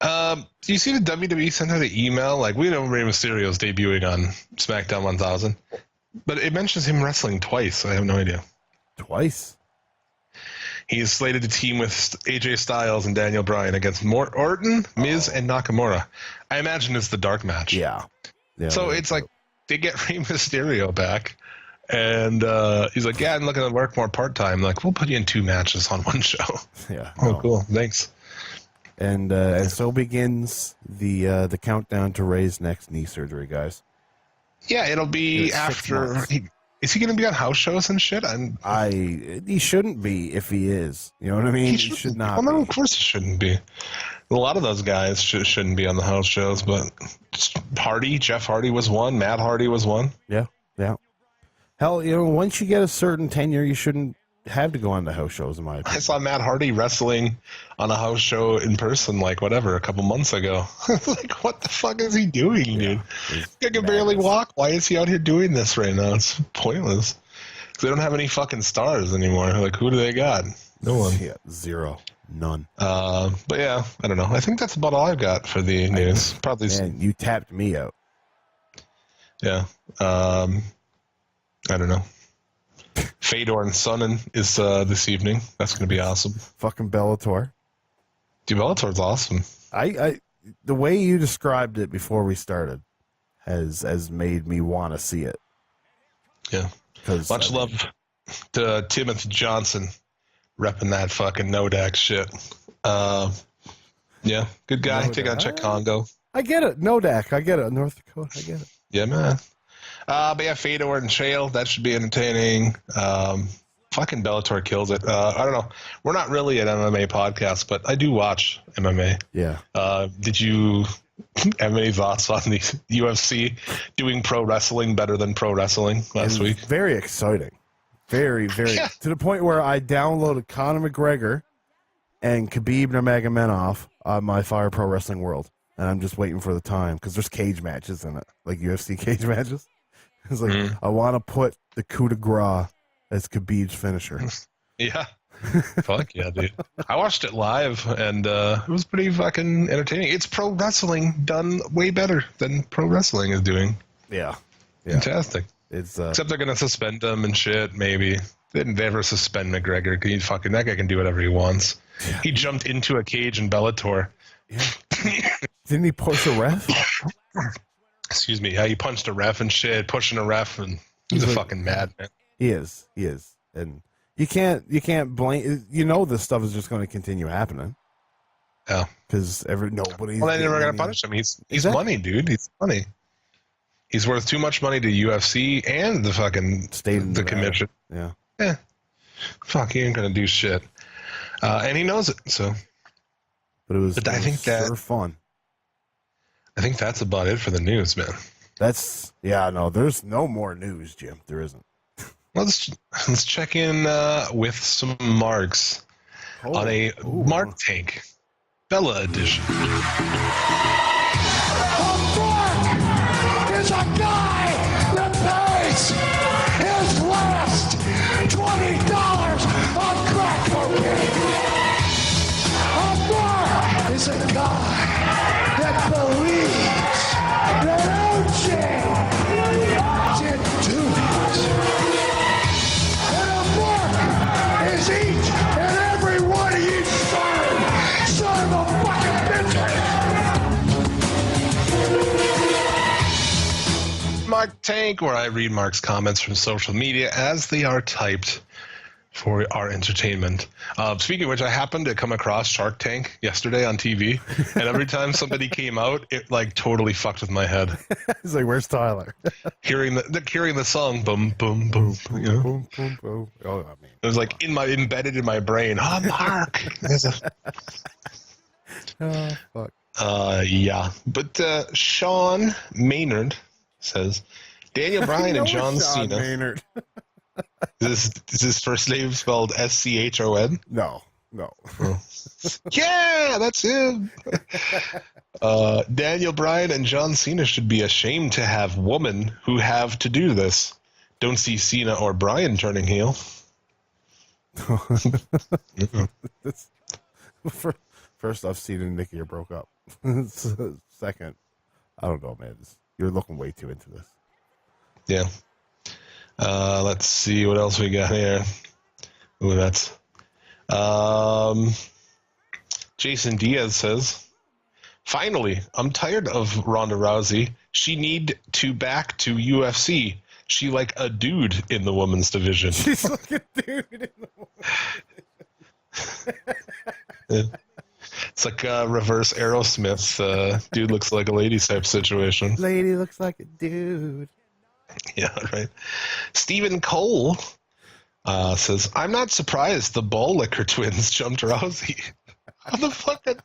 Do you see the WWE sent out the email? Like, we know Rey Mysterio's debuting on SmackDown 1000, but it mentions him wrestling twice. I have no idea. Twice? He is slated to team with AJ Styles and Daniel Bryan against Orton, Miz, and Nakamura. I imagine it's the dark match. Yeah. So it's like they get Rey Mysterio back, and he's like, yeah, I'm looking to work more part-time. Like, we'll put you in 2 matches on one show. Yeah. Oh, cool. Thanks. And so begins the countdown to Rey's next knee surgery, guys. Yeah, it'll be after... Is he going to be on house shows and shit? He shouldn't be if he is. You know what I mean? He should not. Well, no, of course he shouldn't be. A lot of those guys shouldn't be on the house shows, but Jeff Hardy was one. Matt Hardy was one. Yeah. Hell, once you get a certain tenure, you shouldn't have to go on the house shows, in my I opinion. saw Matt Hardy wrestling on a house show in person, like whatever, a couple months ago. Like, what the fuck is he doing, dude? He can barely walk. Why is he out here doing this right now? It's pointless. They don't have any fucking stars anymore. Like, who do they got? No one. Yeah, zero. None. But yeah, I don't know. I think that's about all I've got for the news. Probably. Man, you tapped me out. Yeah. I don't know. Fedor and Sonnen is this evening. That's going to be awesome. Fucking Bellator. Dude, Bellator's awesome. I the way you described it before we started has made me want to see it. Yeah. Much love to Timothy Johnson repping that fucking Nodak shit. Yeah, good guy. Take on Czech Congo. I get it. Nodak. I get it. North Dakota. I get it. Yeah, man. But yeah, Fedor and Chael, that should be entertaining. Fucking Bellator kills it. I don't know. We're not really an MMA podcast, but I do watch MMA. Yeah. Did you have any thoughts on the UFC doing pro wrestling better than pro wrestling last week? Very exciting. Very, very. Yeah. To the point where I downloaded Conor McGregor and Khabib Nurmagomedov on my Fire Pro Wrestling World. And I'm just waiting for the time because there's cage matches in it, like UFC cage matches. It's like, I want to put the coup de grace as Khabib's finisher. Yeah. Fuck yeah, dude. I watched it live, and it was pretty fucking entertaining. It's pro wrestling done way better than pro wrestling is doing. Yeah. Fantastic. It's Except they're going to suspend him and shit, maybe. They didn't ever suspend McGregor. That guy can do whatever he wants. Yeah. He jumped into a cage in Bellator. Yeah. Didn't he push a ref? Excuse me. Yeah, he punched a ref and shit, pushing a ref, and he's a fucking madman. He is. And you can't blame. You know, this stuff is just going to continue happening. Yeah. Because nobody. Well, they're never going to punish him. He's money, dude. He's money. He's worth too much money to UFC and the fucking the commission. Yeah. Fuck, he ain't going to do shit. And he knows it, so. But I think that's fun. I think that's about it for the news, man. There's no more news, Jim. There isn't. Let's check in with some marks on a Mark Tank Bella edition. A mark is a guy that pays his last $20 on crack cocaine. A mark is a guy that believes that OJ did do it. And a mark is each and every one of you son of a fucking bitch. Mark Tank, where I read Mark's comments from social media as they are typed for our entertainment. Speaking of which, I happened to come across Shark Tank yesterday on TV, and every time somebody came out, it like totally fucked with my head. It's like, where's Tyler? hearing the song, boom, boom, boom, you know? Boom, boom, boom. Oh, I mean, it was like embedded in my brain. Oh, Mark. Oh, fuck. Yeah. But Sean Maynard says, Daniel Bryan and John Sean Cena. Maynard. Is his first name spelled SCHON? No. Oh. Yeah, that's him. Daniel Bryan and John Cena should be ashamed to have women who have to do this. Don't see Cena or Bryan turning heel. First off, Cena and Nikki are broke up. Second, I don't know, man. You're looking way too into this. Yeah. Let's see what else we got here. Ooh, that's Jason Diaz says, finally, I'm tired of Ronda Rousey. She need to back to UFC. She like a dude in the women's division. She's like a dude in the Yeah. It's like a reverse Aerosmith. Dude looks like a lady type situation. Lady looks like a dude. Yeah, right. Stephen Cole says, I'm not surprised the Ball Liquor twins jumped Rousey. How the fucking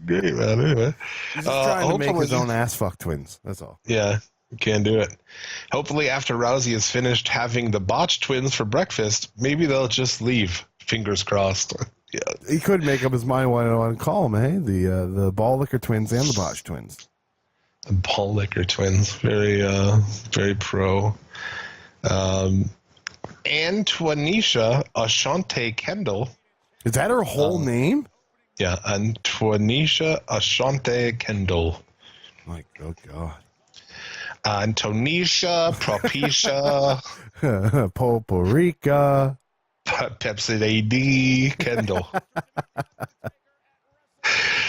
great, man. Anyway. He's just trying to make his own ass fuck twins. That's all. Yeah. Can't do it. Hopefully, after Rousey is finished having the botch twins for breakfast, maybe they'll just leave. Fingers crossed. Yeah. He could make up his mind what I want to call them, hey? The Ball Licker twins and the Botch twins. The Ball Licker twins. Very, very pro. Antoinisha Ashante Kendall. Is that her whole name? Yeah, Antoinisha Ashante Kendall. My oh God. Antonisha Propecia Poporica. Pepsi AD Kendall.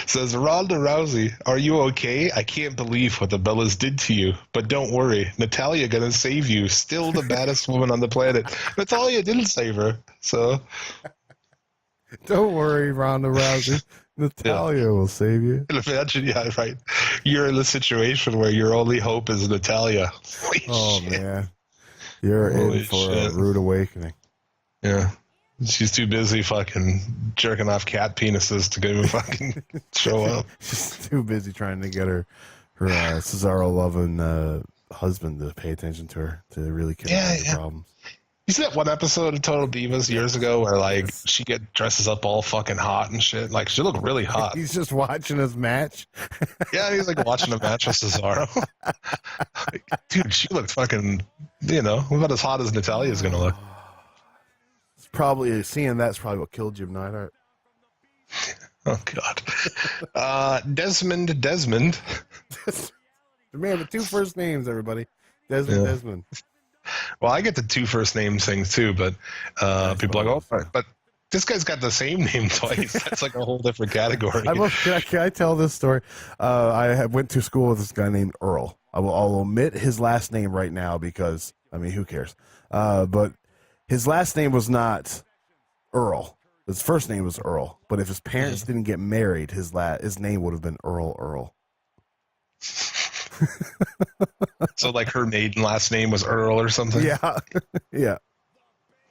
Says Ronda Rousey, are you okay? I can't believe what the Bellas did to you. But don't worry, Natalya gonna save you. Still the baddest woman on the planet. Natalya didn't save her, so Don't worry, Ronda Rousey. Natalya will save you. imagine, yeah, right. You're in a situation where your only hope is Natalya. Holy Oh shit. man, you're Holy in for shit. a rude awakening. Yeah. She's too busy fucking jerking off cat penises to go fucking show up. She's too busy trying to get her Cesaro loving husband to pay attention to her to really care about her problems. You see that one episode of Total Divas years ago where like she dresses up all fucking hot and shit? Like she looked really hot. He's just watching his match. Yeah, he's like watching a match with Cesaro. Like, dude, she looked fucking, about as hot as Natalya's gonna look. It's probably seeing that's probably what killed Jim Neidhart. Oh god. Desmond. The man with two first names, everybody. Desmond. Well, I get the two first names things too, but people are like, oh, but this guy's got the same name twice. That's like a whole different category. Can I tell this story? I went to school with this guy named Earl. I'll omit his last name right now because, I mean, who cares? But his last name was not Earl. His first name was Earl. But if his parents didn't get married, his name would have been Earl. So like her maiden last name was Earl or something? Yeah. Yeah.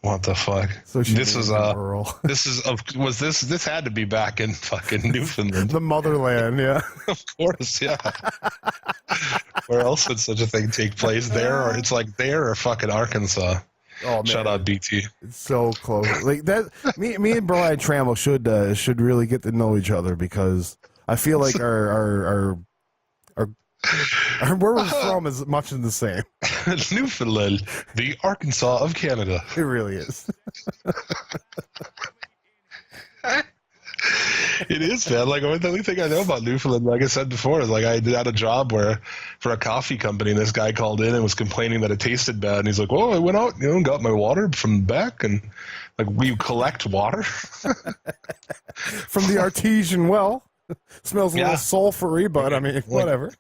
What the fuck? So this is Earl. This had to be back in fucking Newfoundland. The motherland, yeah. Of course, yeah. Where else would such a thing take place? There, or it's like there or fucking Arkansas. Oh man. Shout out BT. It's so close. Like that me and Brian Trammell should really get to know each other because I feel like our where we're from is much in the same. Newfoundland, the Arkansas of Canada. It really is. It is, man. Like the only thing I know about Newfoundland, like I said before, is like I had a job where for a coffee company, and this guy called in and was complaining that it tasted bad, and he's like, "Oh, I went out, and got my water from the back, and like we collect water from the artesian well." Smells a little sulfury, but I mean, whatever.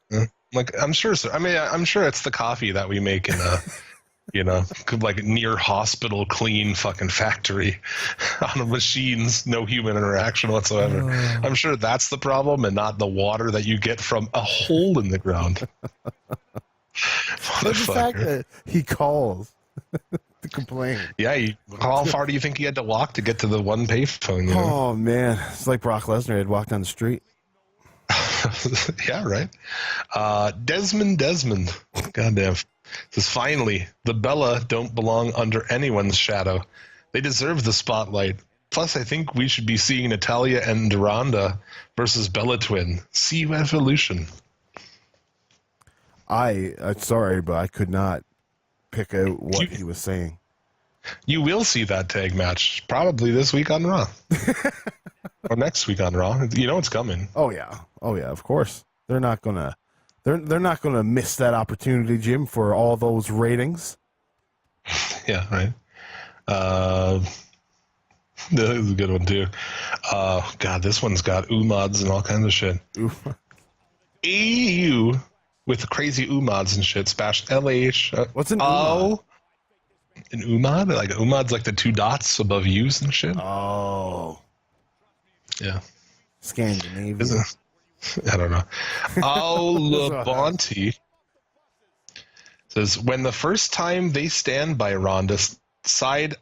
Like I'm sure. I mean, I'm sure it's the coffee that we make in a, like near hospital clean fucking factory on machines, no human interaction whatsoever. I'm sure that's the problem, and not the water that you get from a hole in the ground. But the fact that he calls to complain. Yeah, how far do you think he had to walk to get to the one payphone? Oh man, it's like Brock Lesnar had walked down the street. Yeah, right. Desmond. Goddamn. Says finally, the Bella don't belong under anyone's shadow. They deserve the spotlight. Plus, I think we should be seeing Natalya and Ronda versus Bella Twin. See you at Evolution. I'm sorry, but I could not pick out what he was saying. You will see that tag match probably this week on Raw. Or next week on Raw. You know it's coming. Oh yeah, of course. They're not gonna miss that opportunity, Jim, for all those ratings. Yeah, right. This is a good one too. God, this one's got mods and all kinds of shit. AEU with crazy mods and shit. Spash LH. What's an mod? An umod? Like umod's like the two dots above U's and shit. Oh. Yeah. Scandinavia. I don't know. Labonte says, when the first time they stand by Ronda's side...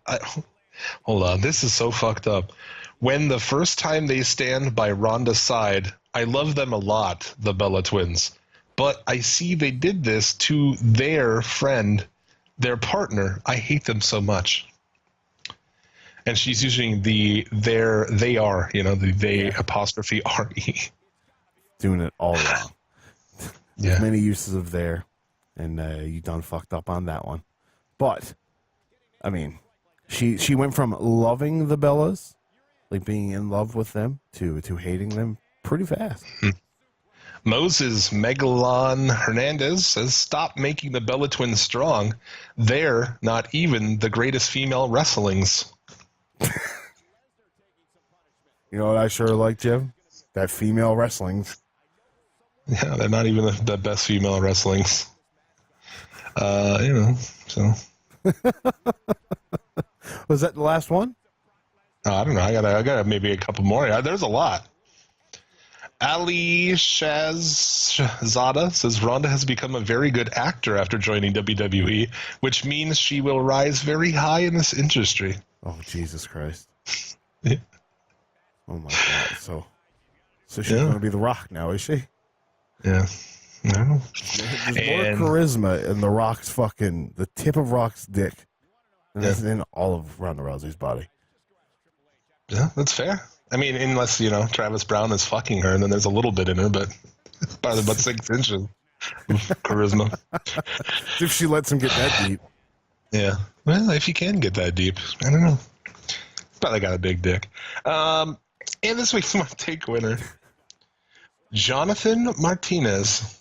hold on, this is so fucked up. When the first time they stand by Ronda's side, I love them a lot, the Bella Twins. but I see they did this to their friend, their partner. I hate them so much. And she's using they are, the they apostrophe R-E. Doing it all wrong. Yeah. Many uses of there, and you done fucked up on that one. But, I mean, she went from loving the Bellas, like being in love with them, to hating them pretty fast. Moses Megalon Hernandez says, stop making the Bella Twins strong. They're not even the greatest female wrestlings. You know what I sure like, Jim? That female wrestlings. Yeah, they're not even the best female wrestlings. So. Was that the last one? I don't know. I got maybe a couple more. There's a lot. Ali Shazada says Ronda has become a very good actor after joining WWE, which means she will rise very high in this industry. Oh, Jesus Christ. Yeah. Oh, my God. So she's going to be The Rock now, is she? Yeah. No. There's more charisma in The Rock's the tip of Rock's dick than is in all of Ronda Rousey's body. Yeah, that's fair. I mean, unless, Travis Brown is fucking her, and then there's a little bit in her, but probably about 6 inches of charisma. If she lets him get that deep. Yeah. Well, if you can get that deep. I don't know. Probably got a big dick. And this week's my take winner, Jonathan Martinez,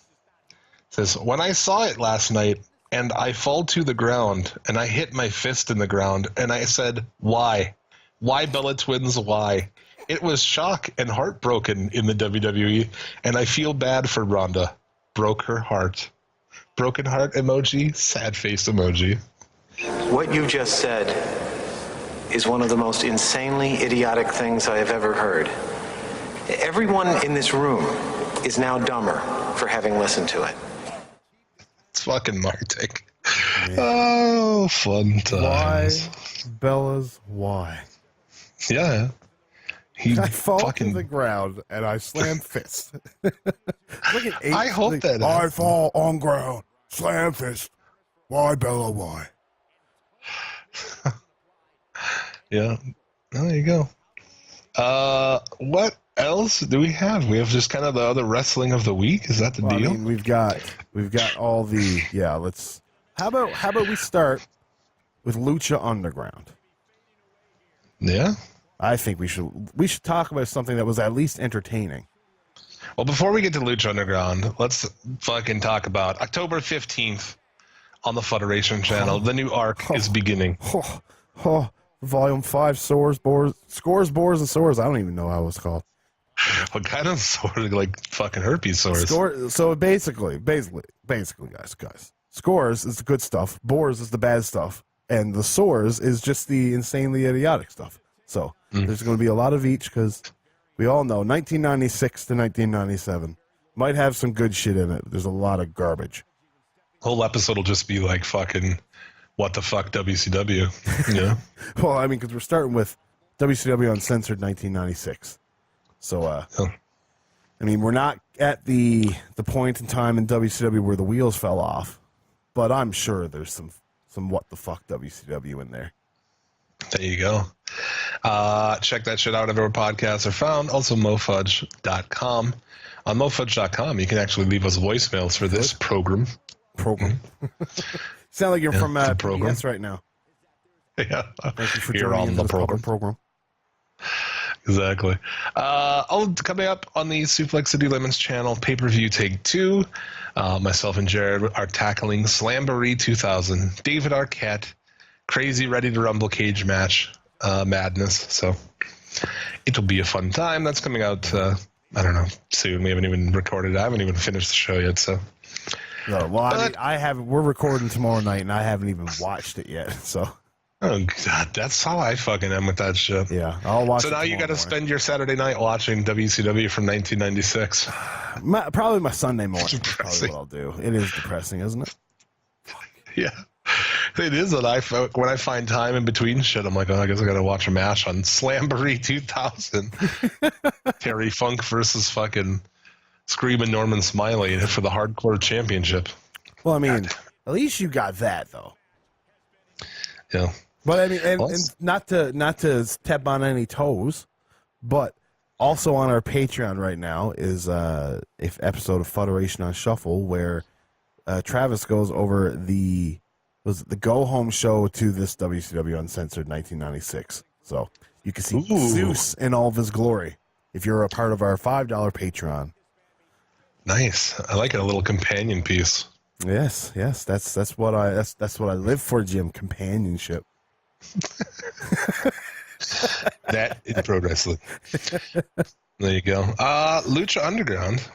says, when I saw it last night and I fall to the ground and I hit my fist in the ground and I said, why? Why Bella Twins? Why? It was shock and heartbroken in the WWE, and I feel bad for Ronda. Broke her heart. Broken heart emoji, sad face emoji. What you just said is one of the most insanely idiotic things I have ever heard. Everyone in this room is now dumber for having listened to it. It's fucking Martic. Oh, fun times. Why, Bellas, why? Yeah. I fall to the ground and I slam fist. Look at eight. I hope that I fall on ground, slam fist. Why, Bella, why? Yeah. Oh, there you go. What else do we have? We have just kind of the other wrestling of the week. Is that the deal? I mean, we've got all the let's. How about we start with Lucha Underground? Yeah. I think we should talk about something that was at least entertaining. Well, before we get to Lucha Underground, let's fucking talk about October 15th on the Federation channel. The new arc is beginning. Volume 5, Scores, Boars, and Sores. I don't even know how it's called. What kind of sores? Like fucking herpes sores? So basically, guys. Scores is the good stuff. Boars is the bad stuff. And the Sores is just the insanely idiotic stuff. So there's going to be a lot of each because we all know 1996 to 1997 might have some good shit in it. There's a lot of garbage. Whole episode will just be like fucking what the fuck WCW. Yeah. Well, I mean, because we're starting with WCW Uncensored 1996. So, I mean, we're not at the point in time in WCW where the wheels fell off, but I'm sure there's some what the fuck WCW in there. There you go. Check that shit out everywhere podcasts are found. Also, mofudge.com. On mofudge.com, you can actually leave us voicemails for this program. Sound like you're from the program. PBS right now. Yeah. Thank you for You're joining on the this program. Exactly. Coming up on the Suplex City Lemons channel, pay-per-view take 2. Myself and Jared are tackling Slamboree 2000. David Arquette, crazy Ready to Rumble cage match madness. So it'll be a fun time. That's coming out, I don't know, soon. We haven't even recorded it. I haven't even finished the show yet. So. No, well, we're recording tomorrow night, and I haven't even watched it yet. So. Oh God, that's how I fucking am with that shit. Yeah, I'll watch. So now you got to spend your Saturday night watching WCW from 1996. Probably my Sunday morning. Probably what I'll do. It is depressing, isn't it? Yeah, it is. That when I find time in between shit, I'm like, oh, I guess I got to watch a match on Slamboree 2000. Terry Funk versus fucking Screaming Norman Smiley for the Hardcore Championship. Well, I mean, at least you got that though. Yeah. But I mean, and not to step on any toes, but also on our Patreon right now is a episode of Federation on Shuffle where Travis goes over the go home show to this WCW Uncensored 1996. So you can see Zeus in all of his glory if you're a part of our $5 Patreon. Nice. I like it. A little companion piece. Yes, that's what I live for, Jim. Companionship. That is pro wrestling. There you go. Lucha Underground.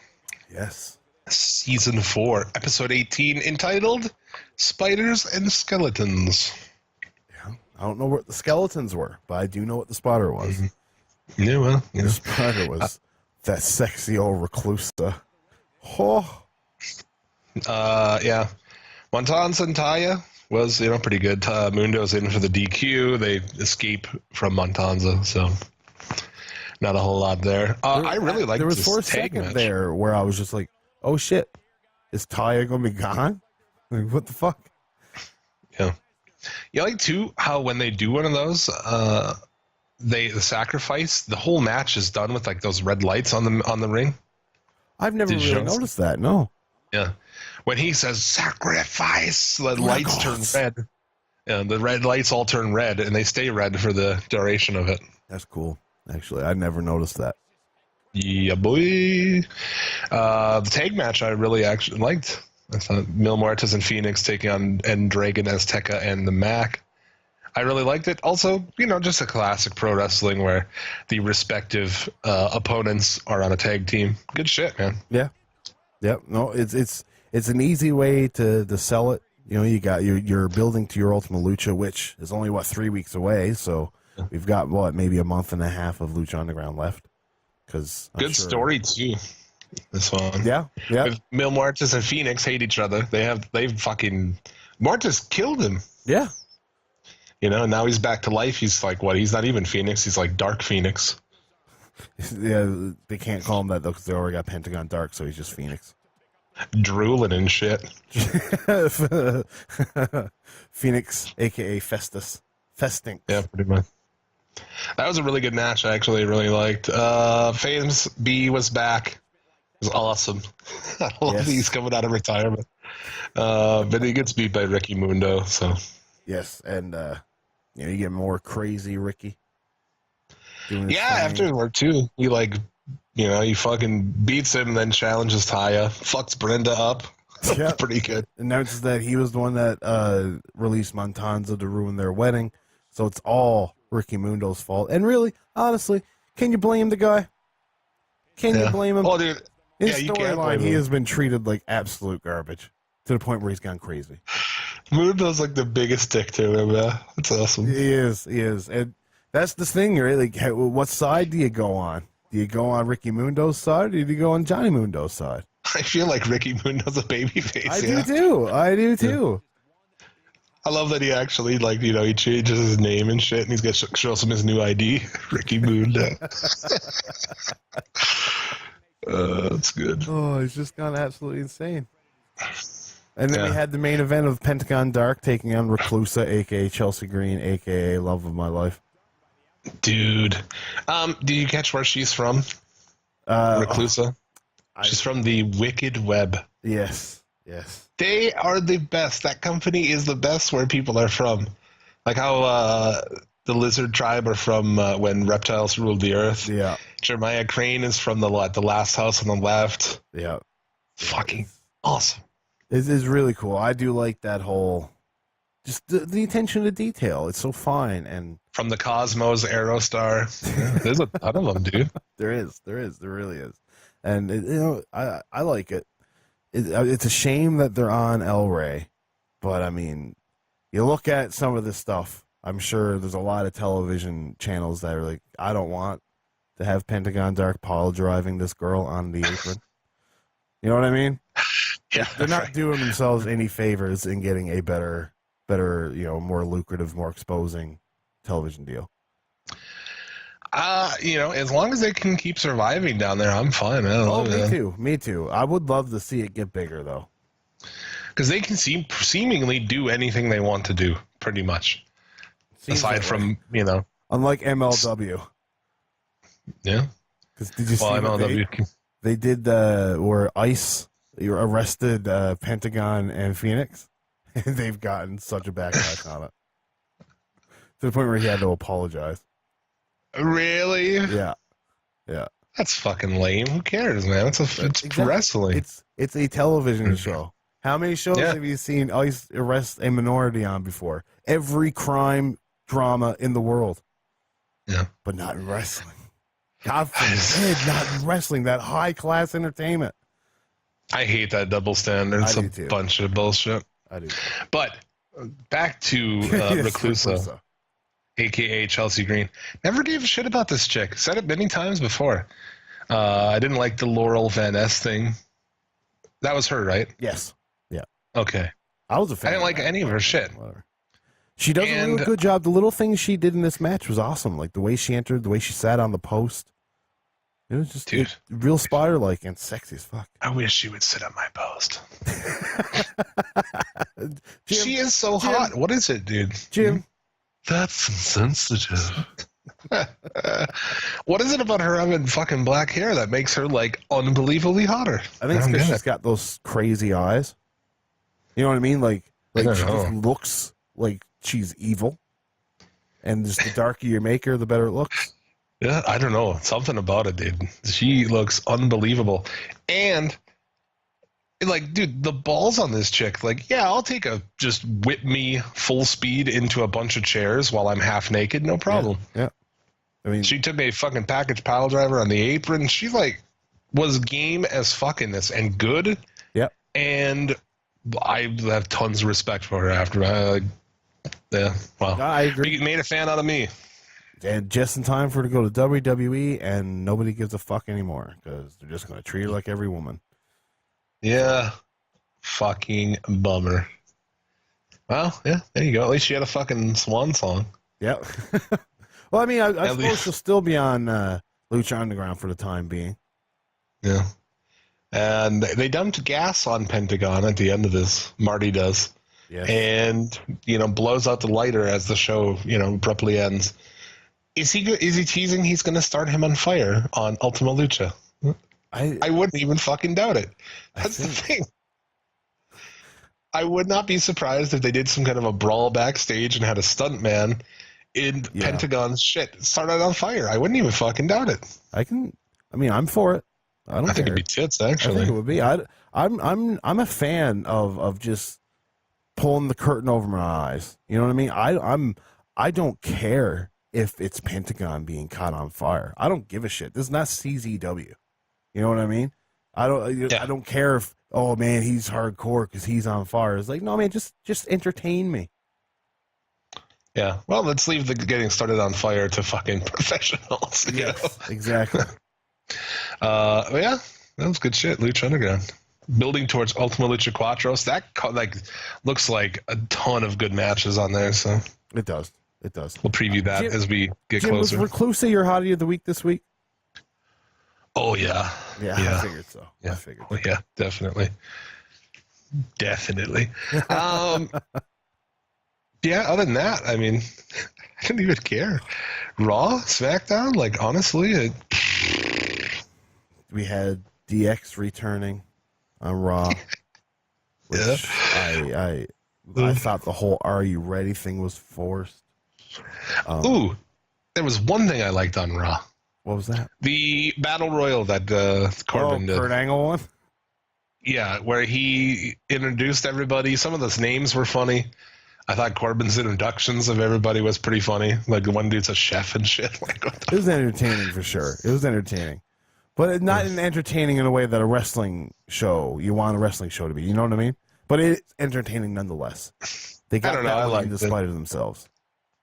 Yes. Season 4, episode 18, entitled Spiders and Skeletons. Yeah. I don't know what the skeletons were, but I do know what the spotter was. Mm-hmm. Yeah, well, The spotter was that sexy old reclusa. Oh. Yeah. Montanza and Taya was, pretty good. Mundo's in for the DQ. They escape from Montanza, so not a whole lot there. I really like this There was 4 tag seconds match. there where I was just like, oh shit, is Taya going to be gone? Like, what the fuck? Yeah. You like, too, how when they do one of those, the sacrifice, the whole match is done with, like, those red lights on the ring. I've never really noticed that, no. Yeah. When he says sacrifice, the lights turn red. Yeah, the red lights all turn red, and they stay red for the duration of it. That's cool. Actually, I never noticed that. Yeah, boy. The tag match I really actually liked. I thought Mil Muertes and Phoenix taking on Ed Dragon, Azteca, and the Mac. I really liked it. Also, just a classic pro wrestling where the respective opponents are on a tag team. Good shit, man. Yeah. Yep. No, it's an easy way to sell it. You got you're building to your Ultima Lucha, which is only 3 weeks away. So we've got maybe a month and a half of Lucha Underground left. Because good story too. This one, yeah. With Mil Muertes and Phoenix hate each other. They've fucking Muertes killed him. Yeah. And now he's back to life. He's like what? He's not even Phoenix. He's like Dark Phoenix. Yeah, they can't call him that though because they already got Pentagon Dark, so he's just Phoenix. Drooling and shit. Phoenix, aka Festus. Festinx. Yeah, pretty much. That was a really good match. I actually really liked. Famous B was back. It was awesome. I love he's coming out of retirement. But he gets beat by Ricky Mundo. So yes, and you get more crazy Ricky. Afterward too. He fucking beats him and then challenges Taya. Fucks Brenda up. Yeah. Pretty good. Announces that he was the one that released Montanza to ruin their wedding. So it's all Ricky Mundo's fault. And really, honestly, can you blame the guy? Can you blame him? Oh, dude. His storyline, he has been treated like absolute garbage to the point where he's gone crazy. Mundo's like the biggest dick to him, man. That's awesome. He is. And that's the thing, right? Like, what side do you go on? Do you go on Ricky Mundo's side or do you go on Johnny Mundo's side? I feel like Ricky Mundo's a babyface. I do too. I love that he actually, he changes his name and shit, and he's going to show us his new ID, Ricky Mundo. That's good. Oh, he's just gone absolutely insane. And then we had the main event of Pentagon Dark taking on Reclusa, a.k.a. Chelsea Green, a.k.a. Love of My Life. Dude. Did you catch where she's from? Reclusa? She's from the Wicked Web. Yes. They are the best. That company is the best where people are from. Like how the Lizard Tribe are from when reptiles ruled the earth. Yeah. Jeremiah Crane is from the last house on the left. Yeah. Fucking awesome. It is really cool. I do like that whole, just the attention to detail. It's so fine. And from the Cosmos, Aerostar. There's a ton of them, dude. There really is. And I like it. It's a shame that they're on El Rey, but I mean, you look at some of this stuff. I'm sure there's a lot of television channels that are like, I don't want to have Pentagon Dark Paul driving this girl on the apron. You know what I mean? Yeah, they're not doing themselves any favors in getting a better, more lucrative, more exposing television deal. As long as they can keep surviving down there, I'm fine. I don't know, me man. too. Me too. I would love to see it get bigger, though. Because they can seemingly do anything they want to do, pretty much. Seems Aside that from, way. Unlike MLW. Yeah. Because did you see Well, what MLW. they did where ICE arrested Pentagon and Phoenix? And they've gotten such a backlash on it. To the point where he had to apologize. Really? Yeah. That's fucking lame. Who cares, man? It's Exactly. wrestling. It's a television show. How many shows have you seen ICE arrest a minority on before? Every crime drama in the world. Yeah. But not in wrestling. God forbid, not in wrestling. That high-class entertainment. I hate that double standard. It's a bunch of bullshit. I do. But back to Reclusa, a.k.a. Chelsea Green. Never gave a shit about this chick. Said it many times before. I didn't like the Laurel Van Ness thing. That was her, right? Yes. Yeah. Okay. I was a fan. I didn't like any of her shit. Whatever. She does a really good job. The little things she did in this match was awesome. Like the way she entered, the way she sat on the post. It was just real spider-like and sexy as fuck. I wish she would sit on my post. She is so hot. What is it, dude? Jim. That's insensitive. What is it about her having fucking black hair that makes her, like, unbelievably hotter? I think it's because she's got those crazy eyes. You know what I mean? Like she just looks like she's evil. And just the darker you make her, the better it looks. Yeah, I don't know. Something about it, dude. She looks unbelievable. And, like, dude, the balls on this chick, like, yeah, I'll take just whip me full speed into a bunch of chairs while I'm half naked, no problem. Yeah. I mean, she took a fucking package pile driver on the apron. She, like, was game as fucking this and good. Yeah. And I have tons of respect for her after that. Yeah, well, I agree. Made a fan out of me. And just in time for her to go to WWE, and nobody gives a fuck anymore because they're just going to treat her like every woman. Yeah. Fucking bummer. Well, yeah, there you go. At least she had a fucking swan song. Yep. Well, I mean, I suppose she'll still be on Lucha Underground for the time being. Yeah. And they dumped gas on Pentagon at the end of this. Marty does. Yeah. And, blows out the lighter as the show, abruptly ends. Is he teasing he's going to start him on fire on Ultima Lucha? I wouldn't even fucking doubt it. That's the thing. I would not be surprised if they did some kind of a brawl backstage and had a stuntman in Pentagon's shit started on fire. I wouldn't even fucking doubt it. I'm for it. I think it'd be tits, actually. I think it would be. I'm a fan of just pulling the curtain over my eyes. You know what I mean? I don't care if it's Pentagon being caught on fire. I don't give a shit. This is not CZW. You know what I mean? I don't care if, oh man, he's hardcore because he's on fire. It's like, no man, just entertain me. Yeah. Well, let's leave the getting started on fire to fucking professionals. Yes, exactly. Yeah, that was good shit. Lucha Underground. Building towards Ultima Lucha Quattros. That looks like a ton of good matches on there. So it does. We'll preview that as we get closer. Was Reclusa your hottie of the week this week? Oh yeah. Yeah. I figured so. Yeah. Yeah, definitely. Yeah, other than that, I mean, I didn't even care. Raw, SmackDown, like, honestly, we had DX returning on Raw. Which I thought the whole "Are you ready?" thing was forced. There was one thing I liked on Raw. What was that? The Battle Royal that Corbin did. Kurt Angle one? Yeah, where he introduced everybody. Some of those names were funny. I thought Corbin's introductions of everybody was pretty funny. Like, the one dude's a chef and shit. Like, it was entertaining for sure. It was entertaining. But not entertaining in a way that you want a wrestling show to be. You know what I mean? But it's entertaining nonetheless. They got that one in spite of themselves.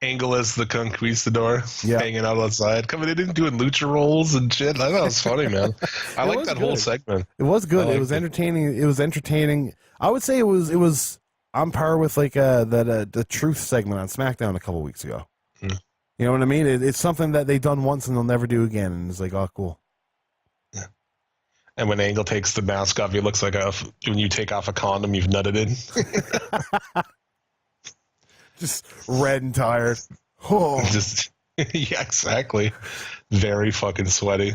Angle as the conquistador, hanging out outside, coming in and doing lucha rolls and shit. I thought it was funny, man. I like that whole segment. It was good. It was entertaining. It was entertaining. I would say it was on par with like the Truth segment on SmackDown a couple weeks ago. You You know what I mean? It's something that they've done once and they'll never do again. And it's like, oh, cool. Yeah. And when Angle takes the mask off, he looks like when you take off a condom you've nutted in. Just red and tired. Oh. Just yeah, exactly. Very fucking sweaty.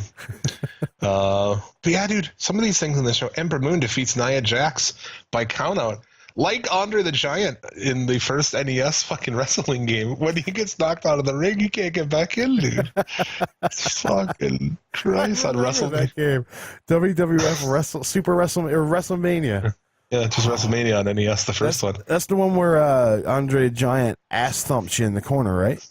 But yeah, dude, some of these things in the show. Ember Moon defeats Nia Jax by countout. Like Andre the Giant in the first NES fucking wrestling game, when he gets knocked out of the ring, he can't get back in, dude. Fucking Christ on WrestleMania. That game, WWF WrestleMania. Yeah, just WrestleMania on NES, the first one. That's the one where Andre the Giant ass thumped you in the corner, right?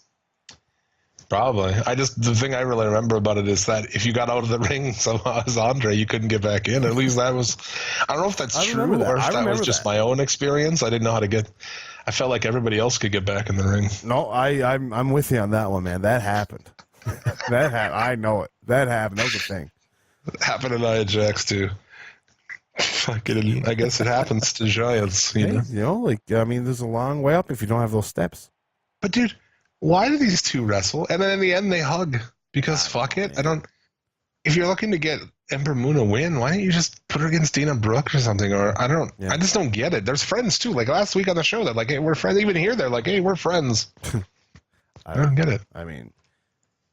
Probably. The thing I really remember about it is that if you got out of the ring somehow as Andre, you couldn't get back in. At least that was, I don't know if that's true or if that was just my own experience. I didn't know how to get, I felt like everybody else could get back in the ring. No, I'm with you on that one, man. That happened. I know it. That happened. That was a thing. It happened to Nia Jax too. Fucking, I guess it happens to giants, you know? You know, like, I mean, there's a long way up if you don't have those steps. But dude, why do these two wrestle? And then in the end, they hug. Because fuck it. If you're looking to get Ember Moon a win, why don't you just put her against Dana Brooke or something? Or I just don't get it. There's friends too. Like last week on the show, they're like, hey, we're friends. Even here, they're like, hey, we're friends. I don't get it. I mean,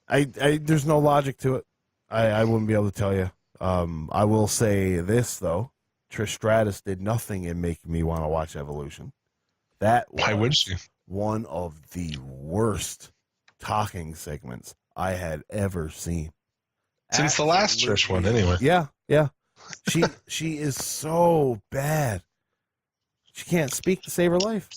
there's no logic to it. I wouldn't be able to tell you. I will say this, though. Trish Stratus did nothing in making me want to watch Evolution. Why would she? One of the worst talking segments I had ever seen. Since the last Trish one, anyway. Yeah. She is so bad. She can't speak to save her life.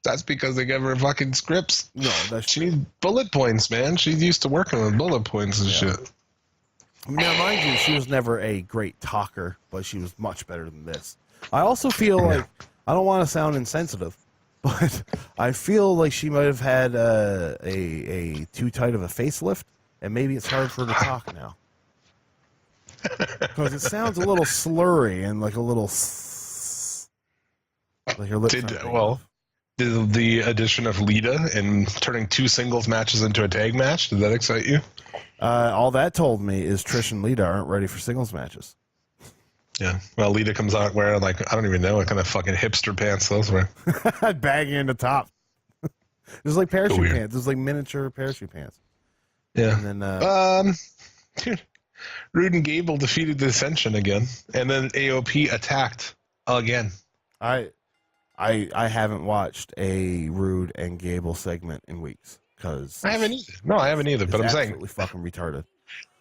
That's because they give her fucking scripts. No, she needs bullet points, man. She's used to working with bullet points and shit. Now, mind you, she was never a great talker, but she was much better than this. I also feel like, I don't want to sound insensitive, but I feel like she might have had a too tight of a facelift, and maybe it's hard for her to talk now. Because it sounds a little slurry and like a little... like her lips Did the addition of Lita and turning two singles matches into a tag match, did that excite you? All that told me is Trish and Lita aren't ready for singles matches. Yeah. Well, Lita comes out wearing, like, I don't even know what kind of fucking hipster pants those were. Baggy in the top. It was like parachute pants. It was like miniature parachute pants. Yeah. And then, dude, Rude and Gable defeated the Ascension again, and then AOP attacked again. I haven't watched a Rude and Gable segment in weeks because I haven't either. No, I haven't either. But I'm saying, absolutely fucking retarded.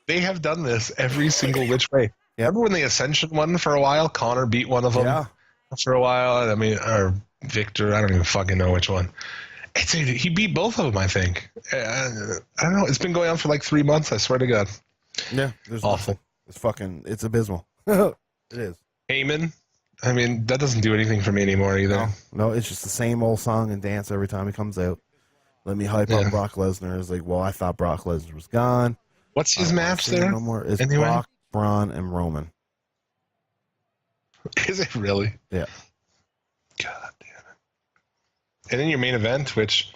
They have done this every single which way. Yep. Remember when the Ascension won for a while? Connor beat one of them for a while. I mean, or Victor. I don't even fucking know which one. He beat both of them, I think. I don't know. It's been going on for like 3 months. I swear to God. Yeah, there's awful. It's abysmal. It is. Heyman. I mean, that doesn't do anything for me anymore either. No, it's just the same old song and dance every time he comes out. Let me hype up Brock Lesnar. It's like, well, I thought Brock Lesnar was gone. What's his match there? No more. It's Brock, Braun, and Roman. Is it really? Yeah. God damn it. And then your main event, which,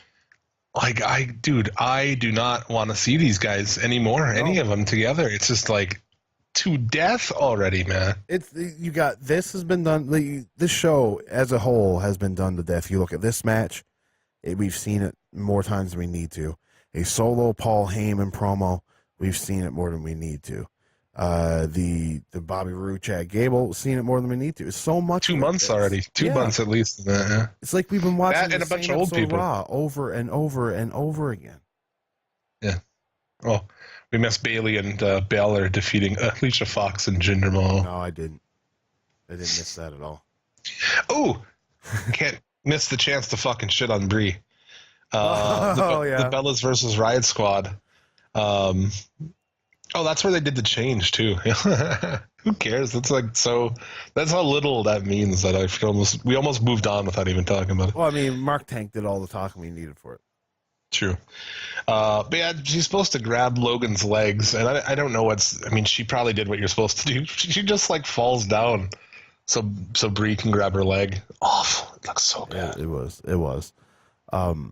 like, I do not want to see these guys anymore, any of them together. It's just like to death already, man. This has been done. This show as a whole has been done to death. You look at this match, we've seen it more times than we need to. A solo Paul Heyman promo, we've seen it more than we need to. The Bobby Roode, Chad Gable, we've seen it more than we need to. It's so much. 2 months already. 2 months at least. It's like we've been watching that and a bunch of old people Raw over and over and over again. Yeah. Well, we missed Bailey and Balor defeating Alicia Fox and Jinder Mahal. No, I didn't. I didn't miss that at all. Oh, can't miss the chance to fucking shit on Brie. The Bellas versus Riot Squad. That's where they did the change too. Who cares? That's like that's how little that means that I feel we almost moved on without even talking about it. Well, I mean, Mark Tank did all the talking we needed for it. True. But yeah, she's supposed to grab Logan's legs, and I don't know she probably did what you're supposed to do. She just like falls down so Brie can grab her leg. Awful. It looks so bad. Yeah, it was. Her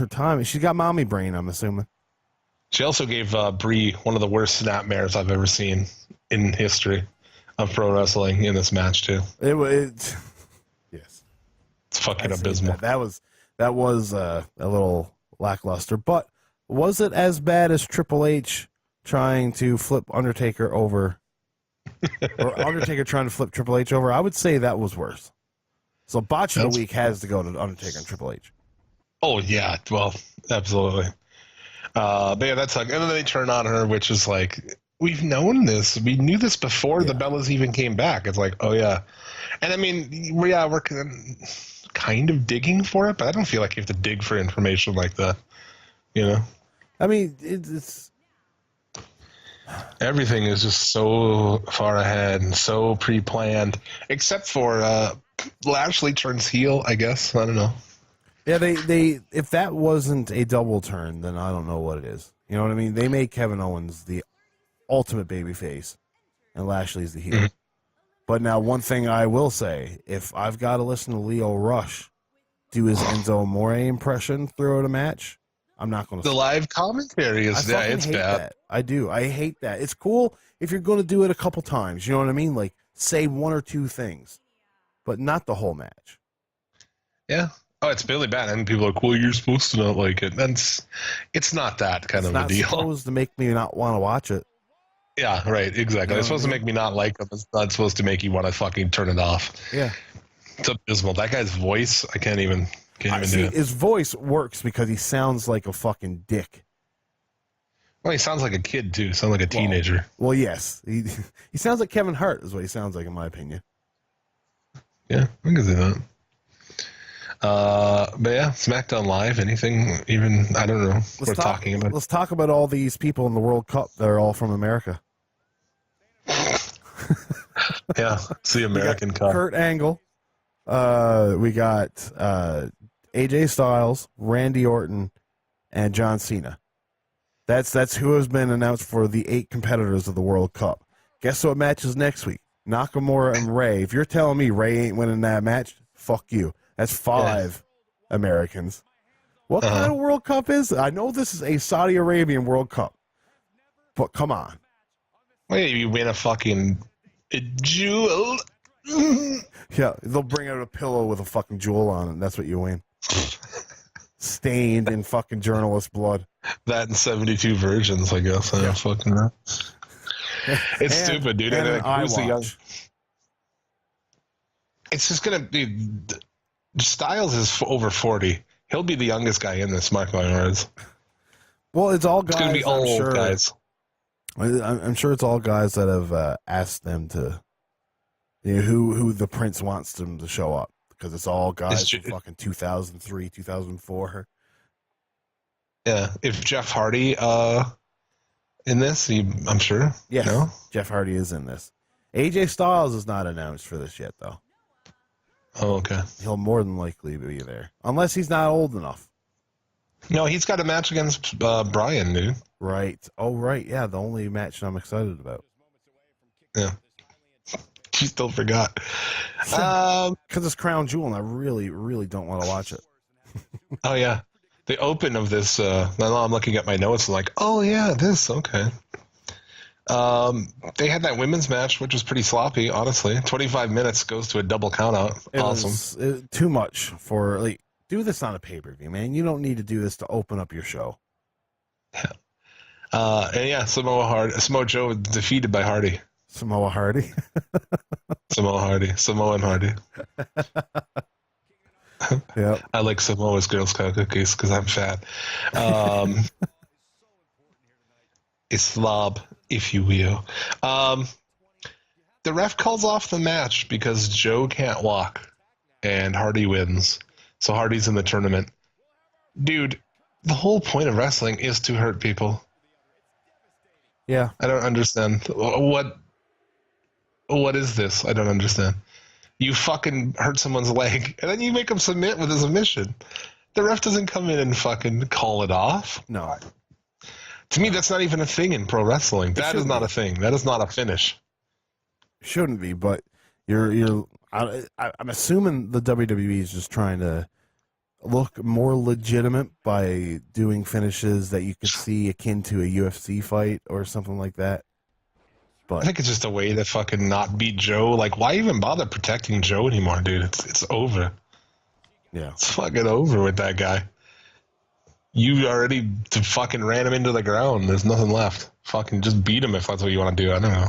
time, she's got mommy brain, I'm assuming. She also gave Brie one of the worst snapmares I've ever seen in history of pro wrestling in this match too. Yes, It's fucking abysmal. That was a little lackluster, but was it as bad as Triple H trying to flip Undertaker over, or Undertaker trying to flip Triple H over? I would say that was worse. So botch of the week has to go to Undertaker and Triple H. Oh yeah, well, absolutely. But yeah, that's like, and then they turn on her, which is like, we've known this. We knew this before the Bellas even came back. It's like, oh yeah, and I mean, yeah, we're kind of digging for it, but I don't feel like you have to dig for information like that. You know, I mean, it's everything is just so far ahead and so pre-planned, except for Lashley turns heel. I guess I don't know. Yeah, they if that wasn't a double turn, then I don't know what it is. You know what I mean? They made Kevin Owens the ultimate babyface, and Lashley's the heel. Mm-hmm. But now, one thing I will say, if I've got to listen to Leo Rush do his Enzo Amore impression throughout a match, I'm not going to. The live commentary is it's hate bad. That. I do. I hate that. It's cool if you're going to do it a couple times. You know what I mean? Like, say one or two things, but not the whole match. Yeah. Oh, it's really bad. And people are like, well, you're supposed to not like it. It's not that kind of a deal. It's not supposed to make me not want to watch it. Yeah, right. Exactly. You know It's supposed to make me not like it. It's not supposed to make you want to fucking turn it off. Yeah. It's abysmal. That guy's voice, I can't even do it. His voice works because he sounds like a fucking dick. Well, he sounds like a kid, too. Sounds like a teenager. Well, yes. He sounds like Kevin Hart is what he sounds like, in my opinion. Yeah, I can see that. But yeah, SmackDown Live, anything even, I don't know, talking about. Let's talk about all these people in the World Cup that are all from America. Yeah, it's the American Cup. Kurt Angle. We got AJ Styles, Randy Orton, and John Cena. That's who has been announced for the 8 competitors of the World Cup. Guess what match is next week? Nakamura and Ray. If you're telling me Ray ain't winning that match, fuck you. That's 5 Americans. What kind of World Cup is it? I know this is a Saudi Arabian World Cup, but come on. Wait, you win a fucking jewel? Yeah, they'll bring out a pillow with a fucking jewel on it, and that's what you win. Stained in fucking journalist blood. That and 72 virgins, I guess. I don't fucking know. It's stupid, dude. And who's the young? It's just going to be... Styles is over 40. He'll be the youngest guy in this, mark my words. Well, it's all guys. It's going to be old guys. I'm sure it's all guys that have asked them to, who the Prince wants them to show up, because it's all guys from fucking 2003, 2004. Yeah, if Jeff Hardy in this, I'm sure. Yes, no? Jeff Hardy is in this. AJ Styles is not announced for this yet, though. Oh, okay. He'll more than likely be there, unless he's not old enough. No, he's got a match against Bryan, dude. Right. Oh, right. Yeah, the only match I'm excited about. Yeah. You still forgot. Because it's Crown Jewel, and I really, really don't want to watch it. Oh, yeah. The open of this, now I'm looking at my notes and like, oh, yeah, this, okay. They had that women's match, which was pretty sloppy, honestly. 25 minutes goes to a double countout. Awesome. Too much for, like, do this on a pay-per-view, man. You don't need to do this to open up your show. Yeah. And yeah, Samoa Joe defeated by Hardy. Samoa Hardy? Samoan Hardy. Yeah. I like Samoa's Girl Scout cookies because I'm fat. A slob, if you will. The ref calls off the match because Joe can't walk, and Hardy wins. So Hardy's in the tournament. Dude, the whole point of wrestling is to hurt people. Yeah. I don't understand. What is this? I don't understand. You fucking hurt someone's leg, and then you make them submit with a submission. The ref doesn't come in and fucking call it off. No. To me, that's not even a thing in pro wrestling. That is not a thing. That is not a finish. Shouldn't be, but you're I'm assuming the WWE is just trying to look more legitimate by doing finishes that you could see akin to a UFC fight or something like that. I But think it's just a way to fucking not beat Joe. Like, why even bother protecting Joe anymore, dude? It's over. yeah, It's fucking over with that guy. You already fucking ran him into the ground. There's nothing left. Fucking just beat him if that's what you want to do. I don't know.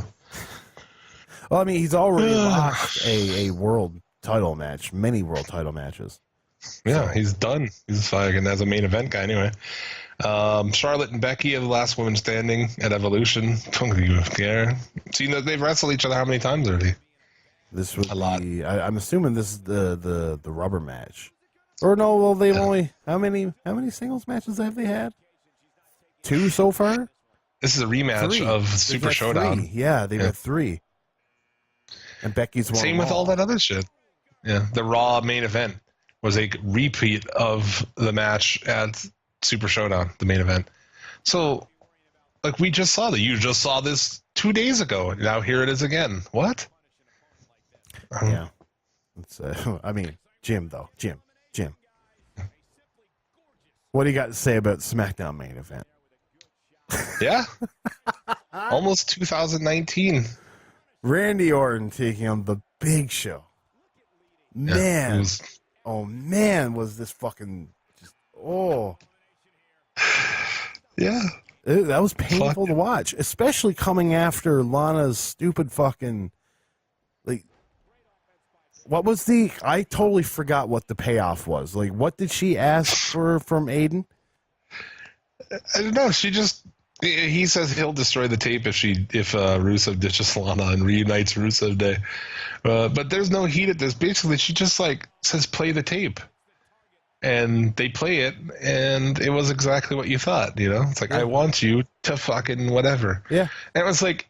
well, I mean, he's already lost a world title match, many world title matches. Yeah, he's done. He's fucking as a main event guy anyway. Charlotte and Becky are the last women standing at Evolution. Don't even care. See, they've wrestled each other how many times already? This was A lot. I'm assuming this is the rubber match. Or no, well, they've only how many singles matches have they had? 2 so far. This is a rematch 3. of They've Super had Showdown. 3. Yeah, they've had 3. And Becky's won. Same with all that other shit. Yeah, the Raw main event was a repeat of the match at Super Showdown, the main event. So, like, we just saw that. You just saw this 2 days ago. Now here it is again. What? Yeah. It's, I mean, Jim. What do you got to say about SmackDown main event? Yeah. Almost 2019. Randy Orton taking on the Big Show. Yeah, Man. it was- Oh, man, was this fucking just, oh. yeah. That was painful to watch, especially coming after Lana's stupid fucking, like, what was I totally forgot what the payoff was. Like, what did she ask for from Aiden? I don't know. He says he'll destroy the tape if Rusev ditches Lana and reunites Rusev Day. But there's no heat at this. Basically, she just like says play the tape, and they play it, and it was exactly what you thought. You know, it's like I want you to fucking whatever. Yeah, and it was like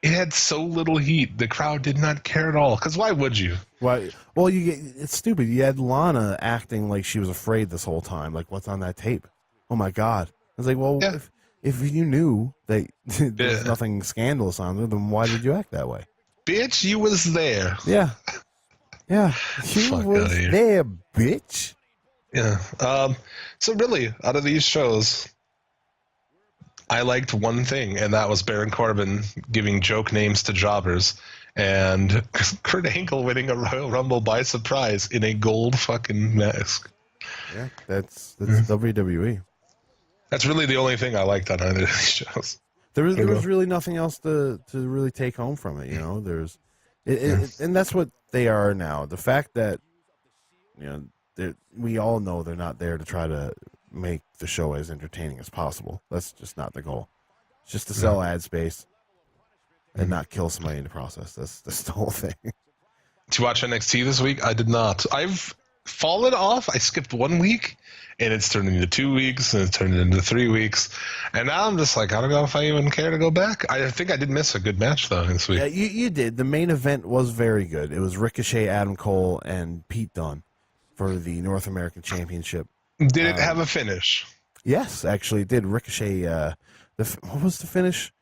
it had so little heat. The crowd did not care at all. Because why would you? well, it's stupid. You had Lana acting like she was afraid this whole time. Like, what's on that tape? Oh my god! I was like, well, Yeah. if you knew that there's nothing scandalous on there, then why did you act that way? Bitch, you was there. Yeah, you Fuck was outta here. there, bitch. Yeah. So really, out of these shows, I liked one thing, and that was Baron Corbin giving joke names to jobbers, and Kurt Angle winning a Royal Rumble by surprise in a gold fucking mask. Yeah, that's WWE. That's really the only thing I liked on either of these shows. There was really nothing else to really take home from it, you know. And that's what they are now. The fact that, you know, we all know they're not there to try to make the show as entertaining as possible. That's just not the goal. It's just to sell ad space and not kill somebody in the process. That's the whole thing. Did you watch NXT this week? I did not. I've fallen off. I skipped 1 week, and it's turned into 2 weeks, and it's turned into 3 weeks. And now I'm just like, I don't know if I even care to go back. I think I did miss a good match, though, this week. Yeah, you did. The main event was very good. It was Ricochet, Adam Cole, and Pete Dunne for the North American Championship. Did it have a finish? Yes, actually, it did. Ricochet, what was the finish?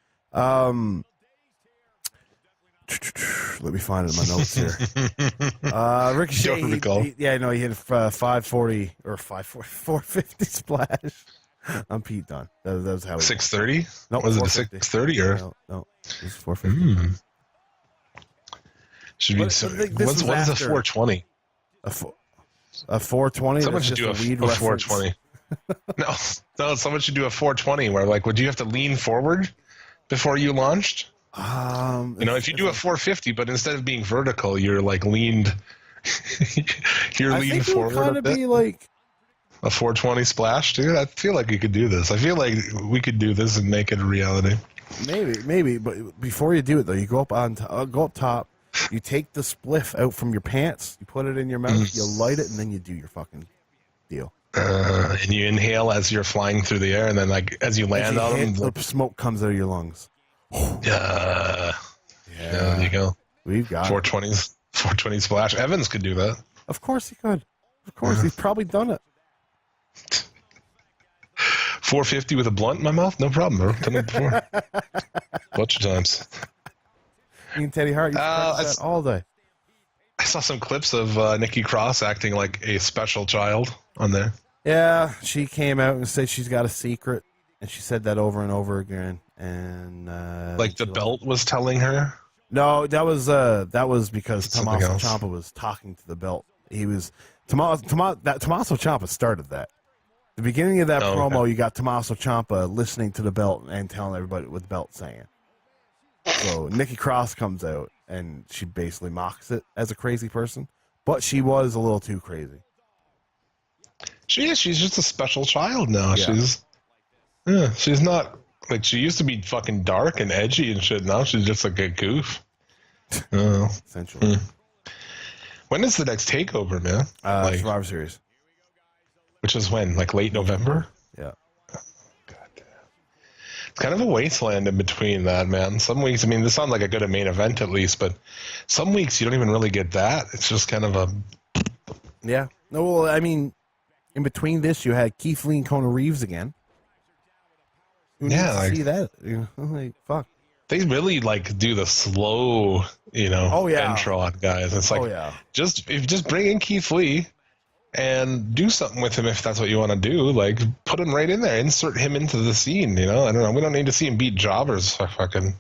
Let me find it in my notes here. Ricochet, Don't recall. he hit a 540 or 450 splash on Pete Dunne. That was how he 630? No, Was it a 450. 630 or? No, it was 450. Should be. But this was What is a after- 420? A 420. Someone that's should do just a weed reference. 420. No, someone should do a 420 where, like, would you have to lean forward before you launched? If you do a 450, but instead of being vertical, you're like leaned. You're I leaned think it would forward kind a of bit. be like, A 420 splash, dude. I feel like we could do this. I feel like we could do this and make it a reality. maybe, but before you do it though, you go up top, you take the spliff out from your pants, you put it in your mouth, you light it, and then you do your fucking deal. And you inhale as you're flying through the air, and then like as you As land you on hit, them, the smoke comes out of your lungs. yeah, there you go. We've got it. 420 splash. Evans could do that. Of course he could. Of course, he's probably done it. 450 with a blunt in my mouth? No problem, bro. Done it before. Bunch of times. Me and Teddy Hart used to practice that's- that all day. I saw some clips of Nikki Cross acting like a special child on there. Yeah, she came out and said she's got a secret, and she said that over and over again. And Like the belt was telling her. No, that was because Something Tommaso else. Ciampa was talking to the belt. He was Tommaso Ciampa started that. The beginning of that promo, okay. you got Tommaso Ciampa listening to the belt and telling everybody what the belt's saying. So Nikki Cross comes out and she basically mocks it as a crazy person, but she was a little too crazy. She is. She's just a special child now. Yeah. She's not like she used to be fucking dark and edgy and shit. Now she's just like a goof. Essentially. When is the next takeover, man? Survivor Series. Which is when? Like late November? Yeah. It's kind of a wasteland in between that, man. Some weeks, I mean, this sounds like a good main event at least, but some weeks you don't even really get that. It's just kind of a... Yeah. No, well, I mean, in between this, you had Keith Lee and Kona Reeves again. Who needs to see that? You know, like, fuck. They really like do the slow, intro on guys. It's like, just bring in Keith Lee and do something with him if that's what you want to do. Like, put him right in there, insert him into the scene. I don't know. We don't need to see him beat jobbers for fucking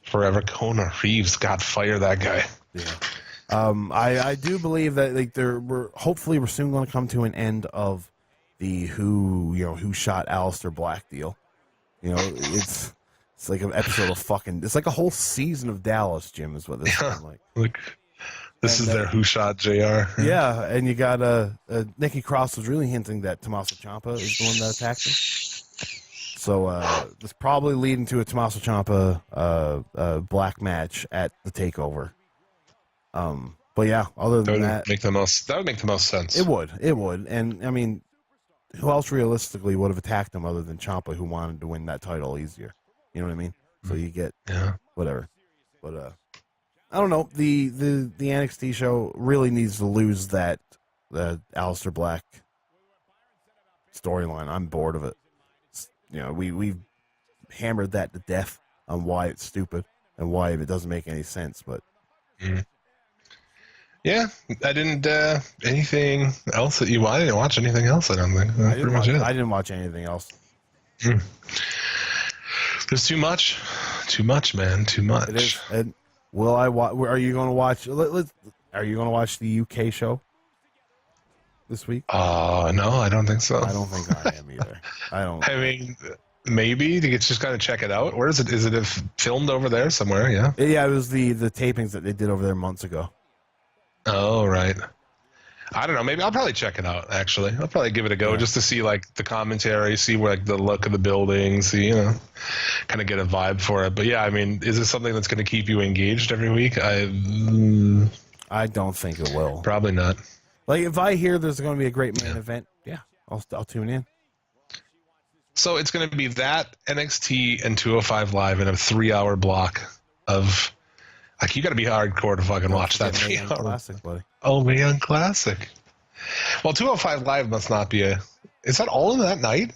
forever. Kona Reeves, God, fire that guy. Yeah. I do believe that like hopefully we're soon going to come to an end of the who shot Aleister Black deal. It's like an episode of it's like a whole season of Dallas, Jim, is what this is like. Look, this is their who shot JR. Yeah, and you got Nikki Cross was really hinting that Tommaso Ciampa is the one that attacked him. So it's probably leading to a Tommaso Ciampa Black match at the Takeover. But yeah, other than that, that would make the most sense. It would, and I mean, who else realistically would have attacked him other than Ciampa, who wanted to win that title easier? You know what I mean? So you get whatever. But I don't know. The NXT show really needs to lose that Aleister Black storyline. I'm bored of it. We've hammered that to death on why it's stupid and why it doesn't make any sense. But yeah, I didn't anything else that I didn't watch anything else. I don't think. I didn't watch anything else. There's too much, man, too much. It is. And will I watch? Are you going to watch? Are you going to watch the UK show this week? No, I don't think so. I don't think I am either. I mean, maybe you just gotta check it out. Where is it? Is it filmed over there somewhere? Yeah. Yeah, it was the tapings that they did over there months ago. Oh, right. I don't know. Maybe I'll probably check it out, actually. I'll probably give it a go just to see, like, the commentary, see, where, like, the look of the building, see, kind of get a vibe for it. But, yeah, I mean, is it something that's going to keep you engaged every week? I don't think it will. Probably not. Like, if I hear there's going to be a great main event, I'll tune in. So it's going to be that, NXT, and 205 Live in a 3-hour block of... Like, you got to be hardcore to fucking watch that 3 hour classic, buddy. Oh, Mae Young Classic. Well, 205 Live must not be is that all in that night?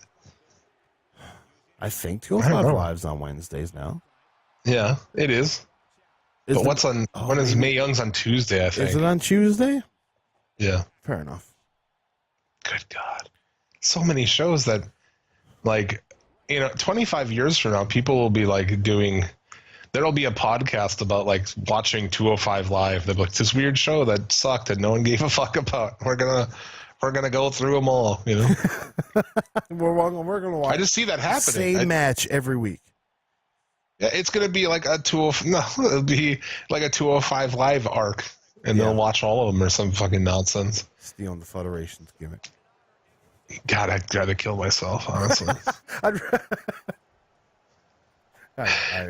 I think 205 Live's on Wednesdays now. Yeah, it is. But what's on, when is Mae Young's on Tuesday, I think. Is it on Tuesday? Yeah. Fair enough. Good God. So many shows that, like, 25 years from now, people will be, like, there'll be a podcast about, like, watching 205 Live. They'll be like, this weird show that sucked and no one gave a fuck about. We're gonna go through them all, we're gonna watch. I just see that happening. Same match every week. Yeah, it's gonna be like it'll be like a 205 Live arc, and they'll watch all of them or some fucking nonsense. Stealing the Federation's gimmick. God, I'd rather kill myself, honestly.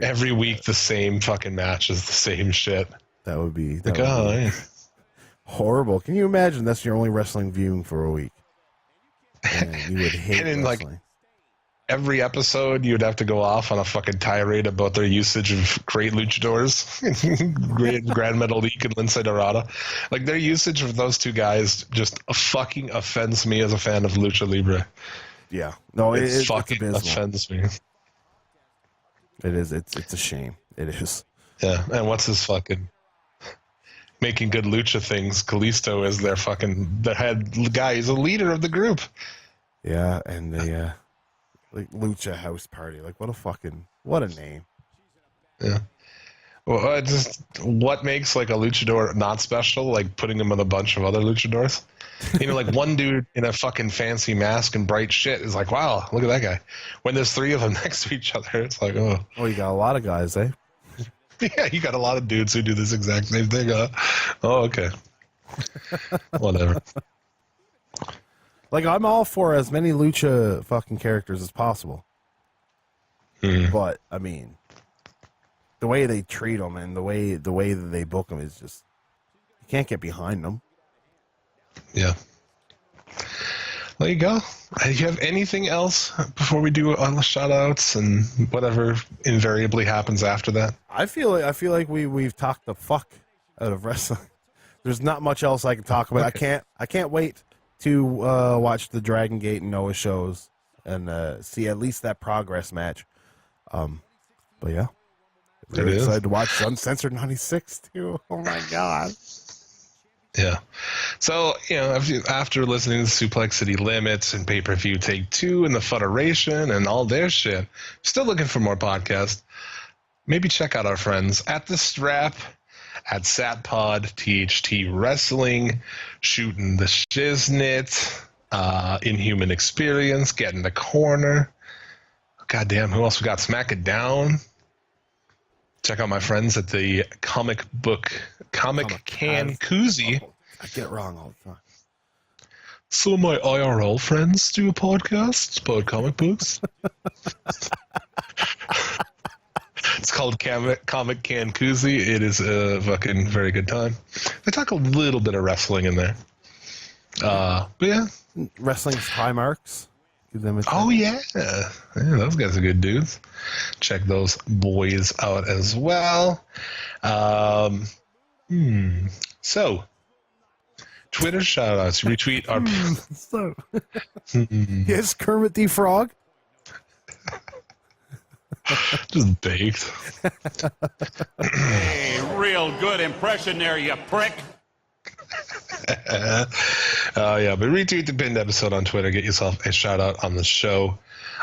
Every week, the same fucking match is the same shit. That would be horrible. Can you imagine that's your only wrestling viewing for a week? And you would hate and in, wrestling. like, every episode, you'd have to go off on a fucking tirade about their usage of great luchadors, great Grand Metalik and Lince Dorado. Like, their usage of those two guys just fucking offends me as a fan of Lucha Libre. Yeah. No, it fucking offends me. It is. It's a shame. It is. Yeah. And what's his fucking... making good lucha things. Kalisto is the head guy. He's a leader of the group. Yeah, and the like Lucha House Party. Like, what a name. Yeah. Well, what makes like a luchador not special? Like putting him with a bunch of other luchadors. Like one dude in a fucking fancy mask and bright shit is like, wow, look at that guy. When there's three of them next to each other, it's like, oh. Oh, you got a lot of guys, eh? Yeah, you got a lot of dudes who do this exact same thing. Oh, okay. Whatever. Like, I'm all for as many lucha fucking characters as possible. But, I mean, the way they treat them and the way that they book them is just, you can't get behind them. Yeah. There you go. Do you have anything else before we do all the shout-outs and whatever invariably happens after that? I feel like we've talked the fuck out of wrestling. There's not much else I can talk about. Okay. I can't wait to watch the Dragon Gate and Noah shows and see at least that Progress match. But yeah, really excited to watch Uncensored 96 too. Oh my god. Yeah. So, after listening to Suplex City Limits and Pay-Per-View Take 2 and the Federation and all their shit, still looking for more podcasts, maybe check out our friends at The Strap, at SatPod, THT Wrestling, Shooting the Shiznit, Inhuman Experience, Get in the Corner. Goddamn, who else we got? Smack It Down. Check out my friends at the Comic Can Koozie. Oh, I get it wrong all the time. Some of my IRL friends do a podcast about comic books. It's called Comic Can Koozie. It is a fucking very good time. They talk a little bit of wrestling in there. But yeah. Wrestling's high marks. Give them a check. Oh, yeah. Those guys are good dudes. Check those boys out as well. So, Twitter shout-outs. Retweet our... So, yes, Kermit the Frog. Just baked. Hey, real good impression there, you prick. Yeah, but retweet the pinned episode on Twitter. Get yourself a shout out on the show.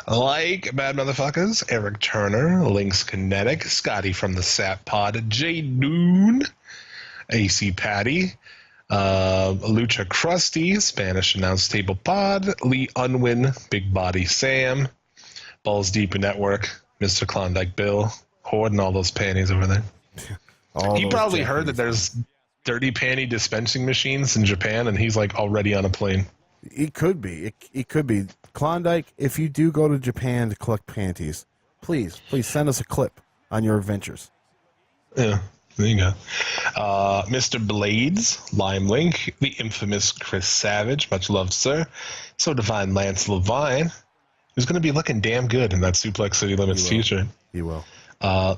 Like Bad Motherfuckers, Eric Turner, Lynx Kinetic, Scotty from the Sat Pod, Jay Noon, AC Patty, Lucha Krusty, Spanish Announce Table Pod, Lee Unwin, Big Body Sam, Balls Deep Network, Mr. Klondike Bill, hoarding all those panties over there. He probably heard that there's dirty panty dispensing machines in Japan, and he's like already on a plane. It could be. It could be. Klondike, if you do go to Japan to collect panties, please send us a clip on your adventures. Yeah, there you go. Mr. Blades, Lime Link, the infamous Chris Savage, much loved, sir. So divine Lance Levine, who's going to be looking damn good in that Suplex City Limits t-shirt. He will.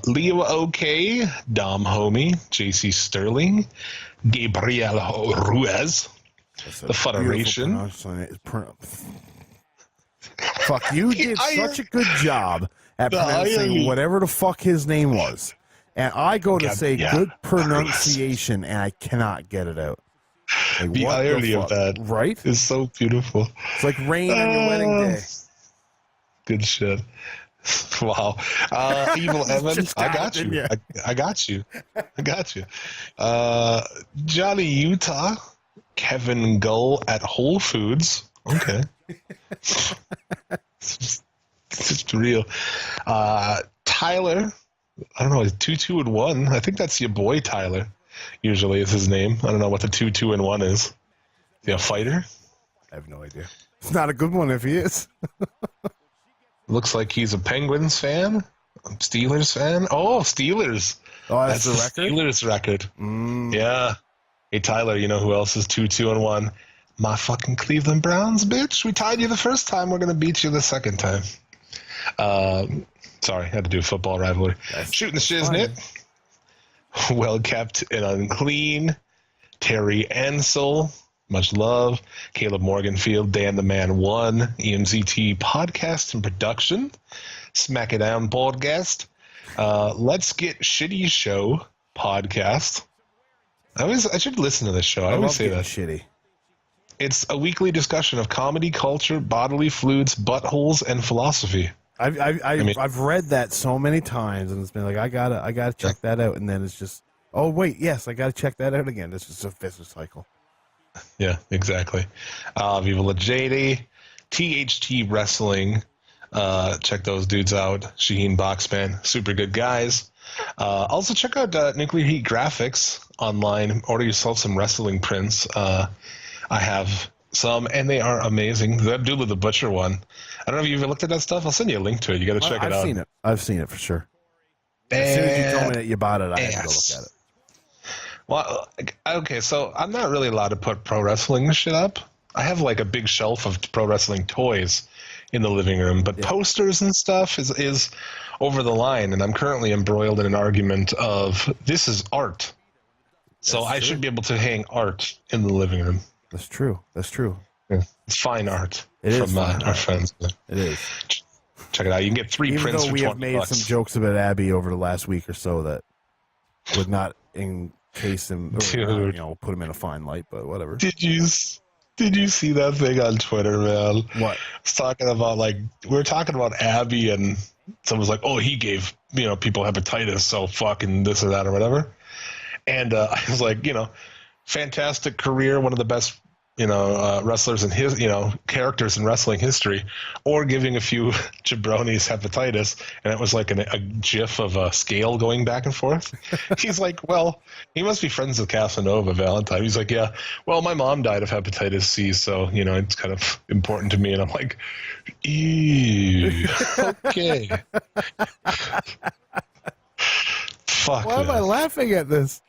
Leo OK, Dom Homie, JC Sterling, Gabriel Ruiz, the Federation. Fuck, you did such a good job at pronouncing whatever the fuck his name was. And I go to say good pronunciation, and I cannot get it out. Like, the irony of that, right? Is so beautiful. It's like rain on your wedding day. Good shit. Wow. Evil Evan, I got you. I got you. I got you. Johnny Utah, Kevin Gull at Whole Foods. Okay. It's just real. Tyler, I don't know, 2 and 1. I think that's your boy Tyler. Usually is his name. I don't know what the 2 and 1 is. Is he a fighter? I have no idea. It's not a good one if he is. Looks like he's a Penguins fan, Steelers fan. Oh, Steelers. Oh, that's the record? Steelers record. Yeah. Hey, Tyler, you know who else is 2 and 1? My fucking Cleveland Browns, bitch. We tied you the first time. We're going to beat you the second time. Sorry, had to do a football rivalry. Shooting the Shiznit. Well kept and unclean. Terry Ansel. Much love. Caleb Morganfield, Dan the Man 1, EMZT Podcast and Production, Smack It Down Podcast, Let's Get Shitty Show Podcast. I should listen to this show. I always love say getting that. shitty. It's a weekly discussion of comedy, culture, bodily fluids, buttholes, and philosophy. I've read that so many times, and it's been like I gotta check that out, and then it's just, oh wait, yes, I gotta check that out again. This is a vicious cycle. Yeah, exactly. Viva La JD, THT Wrestling. Check those dudes out. Shaheen Boxman, super good guys. Also check out Nuclear Heat Graphics online. Order yourself some wrestling prints. I have some, and they are amazing. The Abdullah the Butcher one. I don't know if you've looked at that stuff. I'll send you a link to it. You got to check it out. I've seen it for sure. As soon as you told me that you bought it, I had to go look at it. Well, okay, so I'm not really allowed to put pro wrestling shit up. I have like a big shelf of pro wrestling toys in the living room, but posters and stuff is over the line, and I'm currently embroiled in an argument of this is art. So I should be able to hang art in the living room. That's true. Yeah. It's fine art from our friends. It is. Check it out. You can get 3 Even prints though for we $20. have made some jokes about Abby over the last week or so that would not encase him, or, put him in a fine light, but whatever. Did you see that thing on Twitter, man? What? It's talking about, we were talking about Abby, and someone's like, oh, he gave, people hepatitis, so fucking this or that or whatever. And I was like, fantastic career, one of the best, wrestlers in his, characters in wrestling history, or giving a few jabronis hepatitis. And it was like a gif of a scale going back and forth. He's like, well, he must be friends with Casanova Valentine. He's like, yeah, well, my mom died of hepatitis C, so, it's kind of important to me. And I'm like, ew, okay. Fuck. Why am I laughing at this?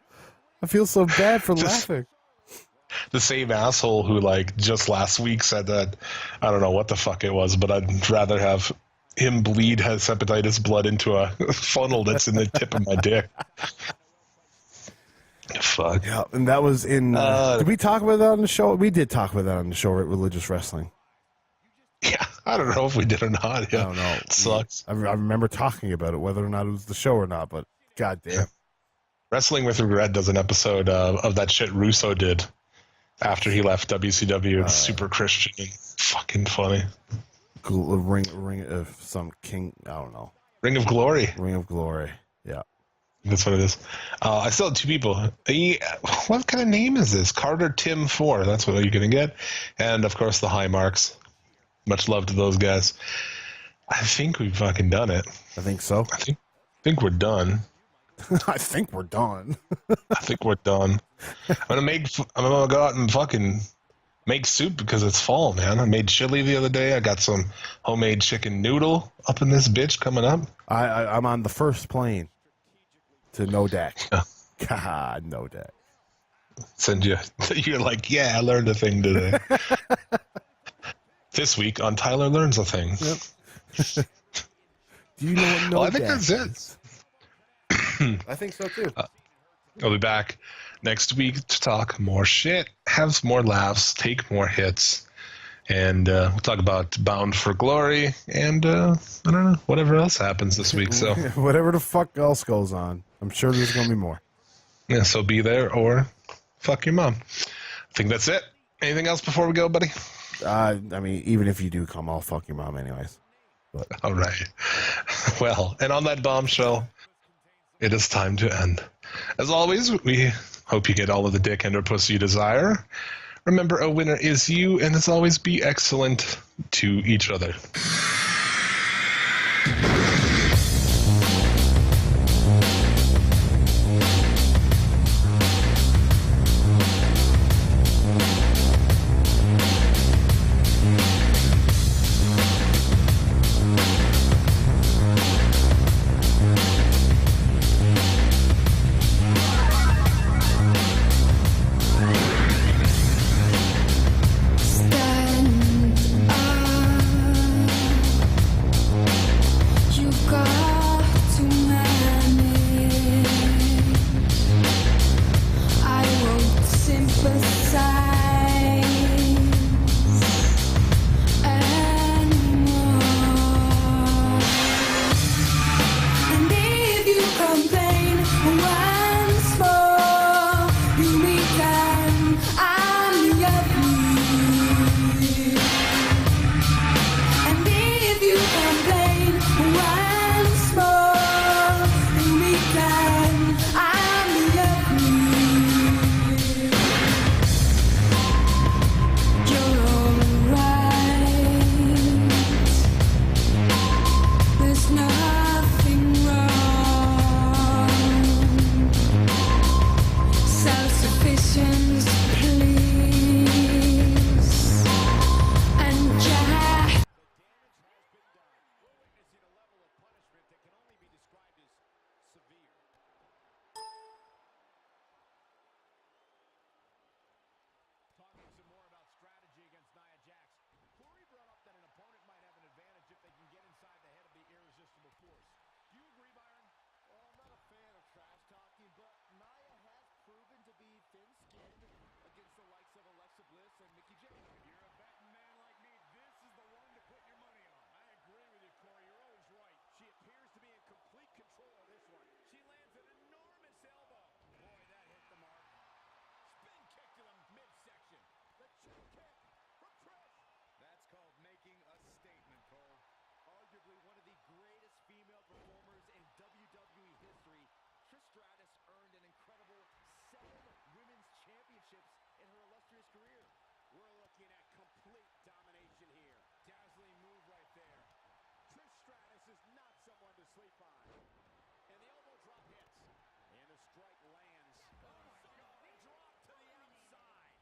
I feel so bad for laughing. The same asshole who, just last week said that, I don't know what the fuck it was, but I'd rather have him bleed his hepatitis blood into a funnel that's in the tip of my dick. Fuck. Yeah, and that was in... did we talk about that on the show? We did talk about that on the show, right? Religious Wrestling. Yeah, I don't know if we did or not. Yeah, I don't know. It sucks. I remember talking about it, whether or not it was the show or not, but goddamn. Wrestling with Regret does an episode of that shit Russo did after he left WCW. It's super Christian and fucking funny. Ring of some king, I don't know. Ring of Glory. Ring of Glory, yeah. That's what it is. I still have 2 people. What kind of name is this? Carter Tim 4. That's what you're going to get. And, of course, the High Marks. Much love to those guys. I think we've fucking done it. I think so. I think we're done. I think we're done. I think we're done. I'm gonna go out and fucking make soup because it's fall, man. I made chili the other day. I got some homemade chicken noodle up in this bitch coming up. I'm on the first plane to Nodak. Yeah. God, Nodak. Send you. You're like, yeah, I learned a thing today. This week on Tyler Learns a Thing. Yep. Do you know what Nodak I think that's it. I think so too. I'll be back next week to talk more shit, have some more laughs, take more hits, and we'll talk about Bound for Glory and I don't know, whatever else happens this week. So whatever the fuck else goes on, I'm sure there's gonna be more. Yeah, so be there or fuck your mom. I think that's it. Anything else before we go, buddy? I mean, even if you do come, I'll fuck your mom anyways. But. All right. Well, and on that bombshell, it is time to end. As always, we hope you get all of the dick and or pussy you desire. Remember, a winner is you, and as always, be excellent to each other. Stand up. Stratus earned an incredible 7 women's championships in her illustrious career. We're looking at complete domination here. Dazzling move right there. Trish Stratus is not someone to sleep on. And the elbow drop hits. And the strike lands. Oh my God, a drop to the outside.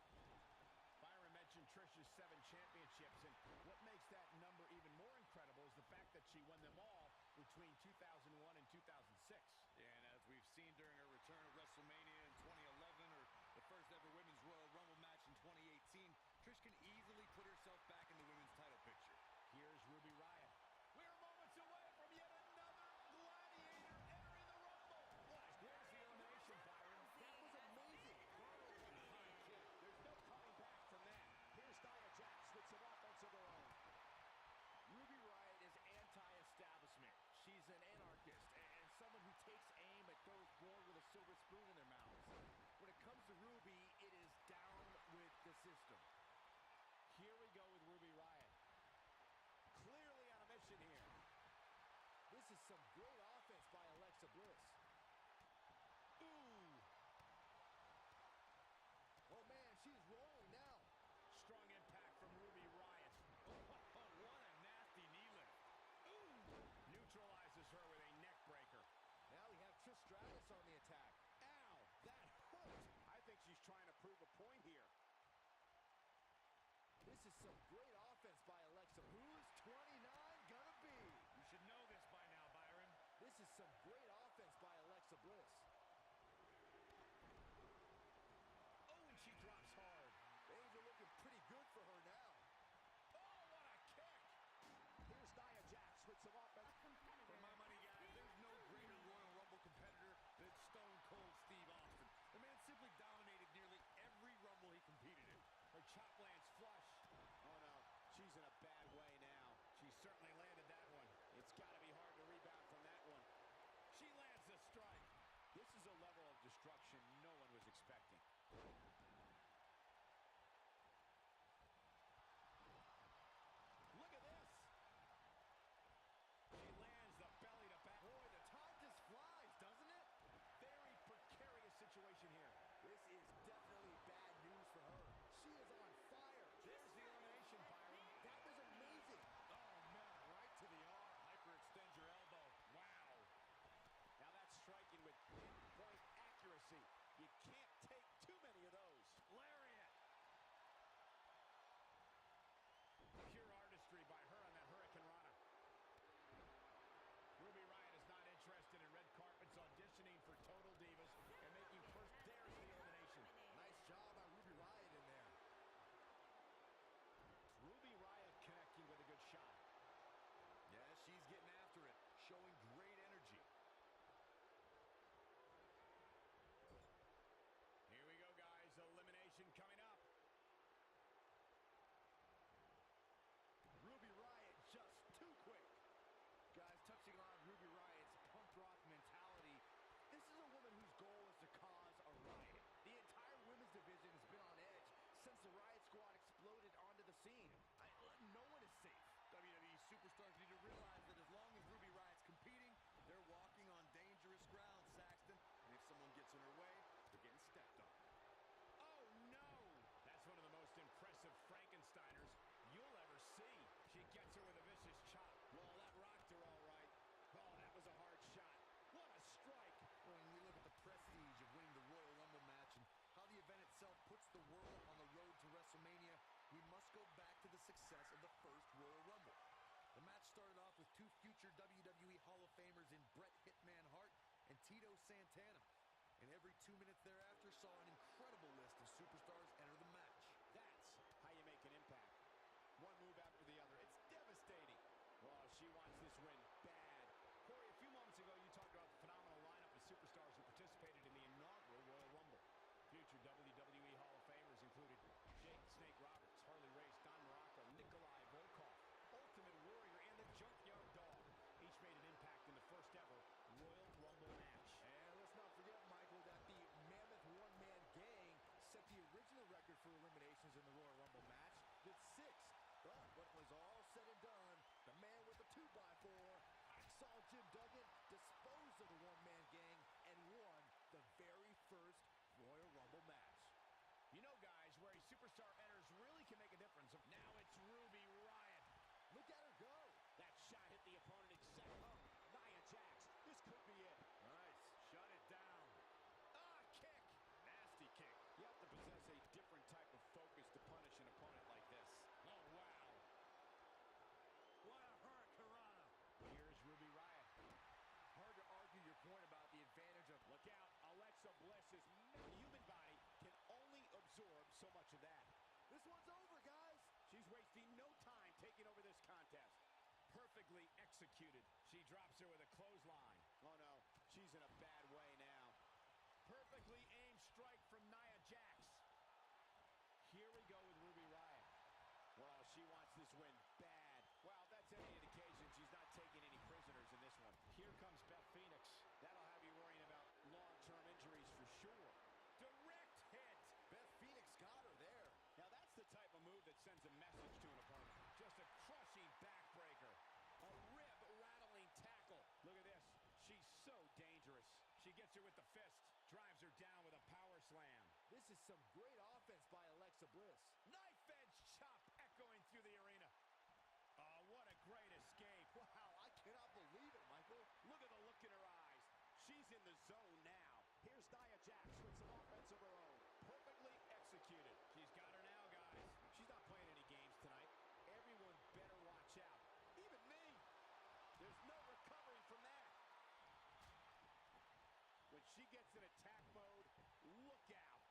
Byron mentioned Trish's 7 championships, and what makes that number even more incredible is the fact that she won them all between 2001 and 2006. Yeah, and as we've seen during her return at WrestleMania in 2011 or the first ever Women's Royal Rumble match in 2018, Trish can easily put herself back in the women's title picture. Here's Ruby Riott. We're moments away from yet another gladiator entering the Rumble. There's the elimination, Byron. That was amazing. High kick. There's no coming back from that. Here's Nia Jax with some offense of her own. Ruby Riott is anti-establishment. She's an anarchist and someone who takes aim at those born with a silver spoon in their mouths. When it comes to Ruby, it is down with the system. Here we go with Ruby Riott. Clearly on a mission here. This is some great offense by Alexa Bliss. Ooh. Oh man, she's rolling now. Strong impact from Ruby Riott. Oh, what a nasty knee lift. Ooh. Neutralizes her with a neck breaker. Now we have Trish Stratus on the attack. Ow, that hurt. I think she's trying to prove a point here. This is some great offense by Alexa. Who's 29 gonna be? You should know this by now, Byron. This is some great offense by Alexa Bliss. Oh, and she drops hard. Things are looking pretty good for her now. Oh, what a kick. Here's Nia Jax with some offense. For my money, guys, there's no greater Royal Rumble competitor than Stone Cold Steve Austin. The man simply dominated nearly every Rumble he competed in. Her chop lands flush. Oh, no. She's in a bad way now. She certainly landed that one. It's got to be hard to rebound from that one. She lands a strike. This is a level of destruction no one was expecting. Look at this. She lands the belly to back. Boy, the time just flies, doesn't it? Very precarious situation here. This is definitely bad news for her. She is on fire. There's the elimination, Byron. That was amazing. Oh, no, right to the arm. Hyperextend your elbow. Wow. Now that's striking with pinpoint accuracy. You can't take too many of those. Lariat. Pure artistry by her on that Hurricane Rana. Ruby Riott is not interested in red carpets, auditioning for Total Divas and making first. There's the elimination. Nice job by Ruby Riott in there. Ruby Riott connecting with a good shot. Yeah, she's getting after it, showing great energy. Here we go, guys. Elimination coming up. Ruby Riott just too quick. Guys, touching on Ruby Riott's punk rock mentality, this is a woman whose goal is to cause a riot. The entire women's division has been on edge since the Riot Squad exploded onto the scene. No one is safe. WWE superstars need to realize that as long as Ruby Riott's competing, they're walking on dangerous ground, Saxton. And if someone gets in her way, they're getting stepped on. Oh, no! That's one of the most impressive Frankensteiners you'll ever see. She gets her with a vicious chop. Well, that rocked her all right. Oh, that was a hard shot. What a strike! When we look at the prestige of winning the Royal Rumble match and how the event itself puts the world on the road to WrestleMania, we must go back to the success of the first Royal Rumble. The match started off with 2 future WWE Hall of Famers in Bret Hitman Hart and Tito Santana. And every 2 minutes thereafter saw an incredible list of superstars enter the match. That's how you make an impact. One move after the other. It's devastating. Well, she wants this win bad. Corey, a few moments ago, you talked about the phenomenal lineup of superstars who participated in the inaugural Royal Rumble. Future WWE Hall of Famers included Jake Snake Roberts, Harley Race, Don Morocco, Nikolai Volkov, Ultimate Warrior, and the Junkyard Dog. Each made an impact in the first ever Royal Rumble match. And let's not forget, Michael, that the Mammoth one-man gang set the original Perfectly executed. She drops her with a clothesline. Oh, no. She's in a bad way now. Perfectly aimed strike from Nia Jax. Here we go with Ruby Riott. Well, she wants this win bad. Well, that's any indication she's not taking any prisoners in this one. Here comes Beth Phoenix. That'll have you worrying about long-term injuries for sure. Direct hit. Beth Phoenix got her there. Now that's the type of move that sends a message to an opponent. Just a crushing backbreaker. A rib-rattling tackle. Look at this. She's so dangerous. She gets her with the fist. Drives her down with a power slam. This is some great offense by Alexa Bliss. Knife edge chop echoing through the arena. Oh, what a great escape. Wow, I cannot believe it, Michael. Look at the look in her eyes. She's in the zone now. Here's Nia Jax with some offense of her own. Perfectly executed. She's got her now, guys. She's not playing any games tonight. Everyone better watch out. Even me. There's no recovering from that. When she gets in attack mode, look out.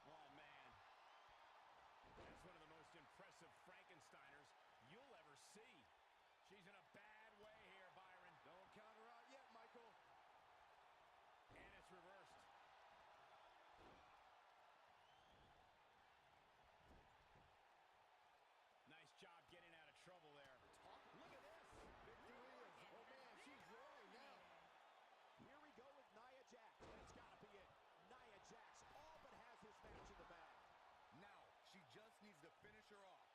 Oh, man. That's one of the most impressive Frankensteiners you'll ever see. She's in a bad way here, Byron. Don't count her out yet, Michael. And it's reversed. Nice job getting out of trouble there. Look at this. Victory is, oh man, she's rolling now. Here we go with Nia Jax. And it's got to be it. Nia Jax all but has this match in the bag. Now, she just needs to finish her off.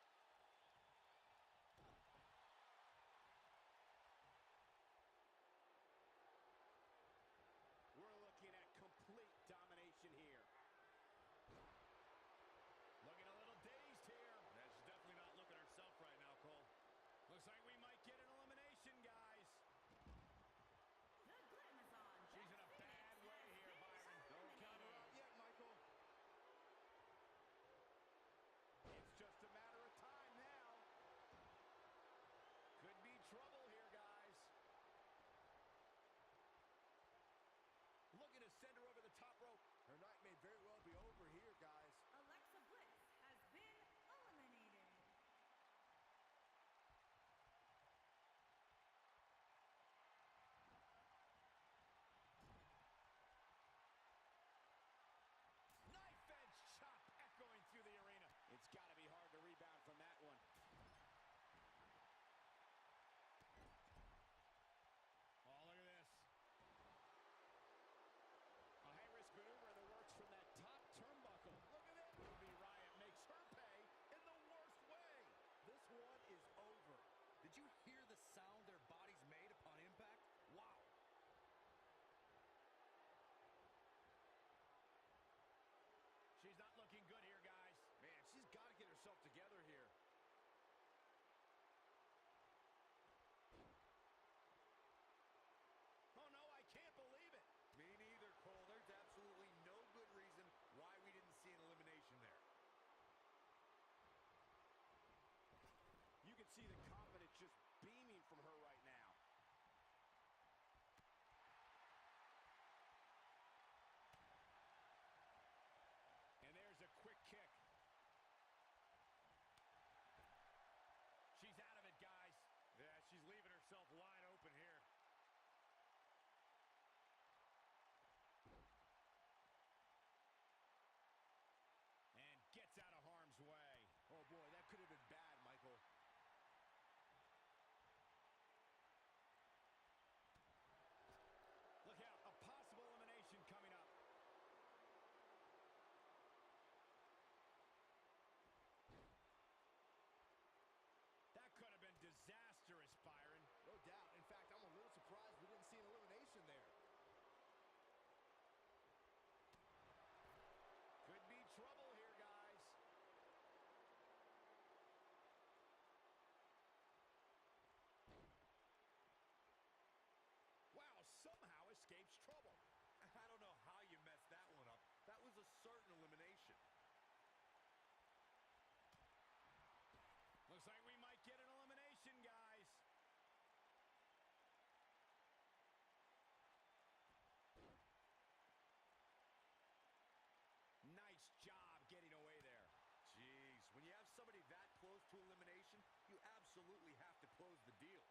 somebody that close to elimination, you absolutely have to close the deal.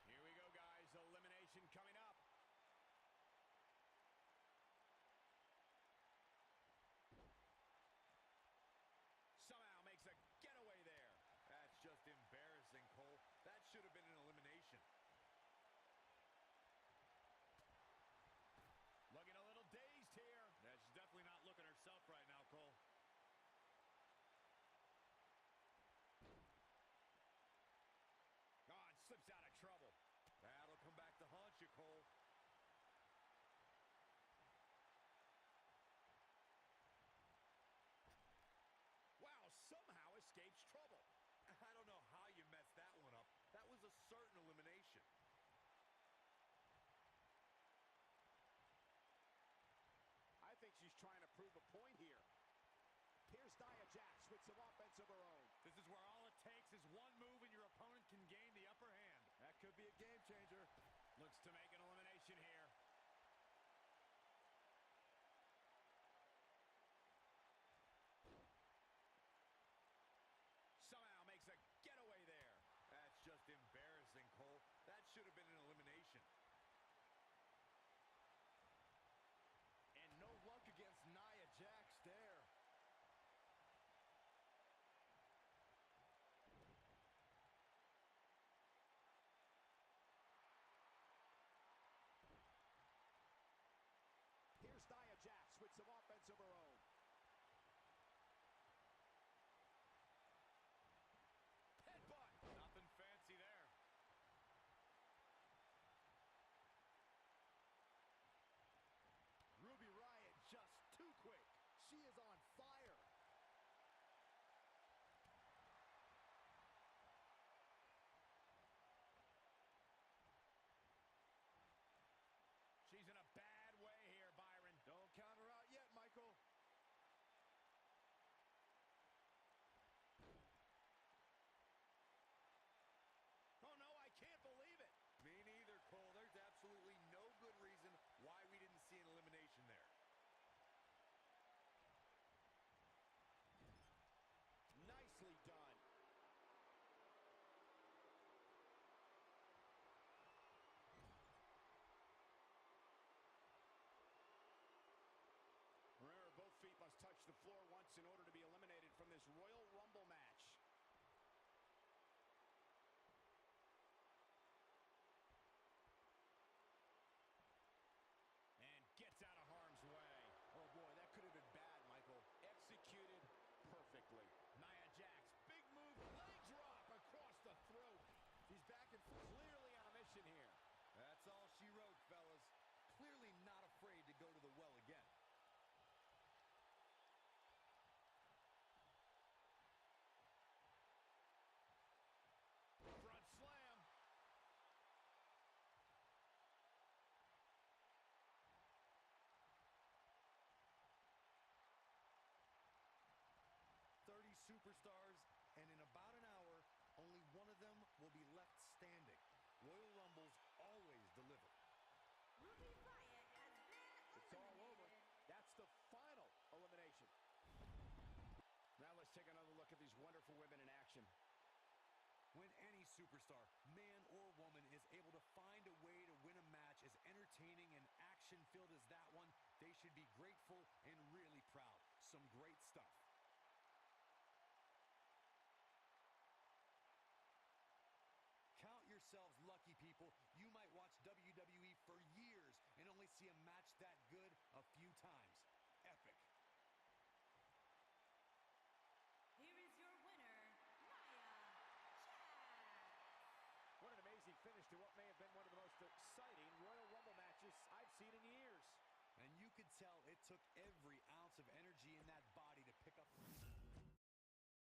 Here we go, guys. Elimination coming up. Somehow makes a getaway there. That's just embarrassing, Cole. That should have been an elimination. Looking a little dazed here. Yeah, she's definitely not looking herself right now, Cole. Oh, it slips out of trouble. That'll come back to haunt you, Cole. Wow, somehow escapes trouble. I don't know how you messed that one up. That was a certain elimination. I think she's trying to prove a point here. Here's Nia Jax with some offense of her own. This is where all it takes is one move and your opponent can gain the upper hand. That could be a game changer. Looks to make an elimination here. Somehow makes a getaway there. That's just embarrassing, Cole. That should have been an elimination. And no luck against Nia Jax there. Here's Nia Jax with some offense of her own. Headbutt. Nothing fancy there. Ruby Riott just too quick. She is on fire. She's in a bad way here, Byron. Don't count her out yet, Michael. Oh, no, I can't believe it. Me neither, Cole. There's absolutely no good reason why we didn't see an elimination there. Nicely done. Remember, both feet must touch the floor once in order to be eliminated from this Royal Rumble match. And gets out of harm's way. Oh, boy, that could have been bad, Michael. Executed perfectly. Nia Jax, big move, leg drop across the throat. She's back and Clearly on a mission here. That's all she wrote, fellas. Clearly not afraid to go to the well again. Front slam. "30 superstars, and in about an hour, only one of them will be left standing. Royal Rumbles always deliver." Ruby Riott has been It's all over. eliminated. That's the final elimination. Now let's take another look at these wonderful women in action. When any superstar, man or woman, is able to find a way to win a match as entertaining and action-filled as that one, they should be grateful and really proud. Some great stuff. Count yourselves lucky, people. You might watch WWE for years and only see a match that good a few times. Epic. Here is your winner, Nia Jax. What an amazing finish to what may have been one of the most exciting Royal Rumble matches I've seen in years. And you could tell it took every ounce of energy in that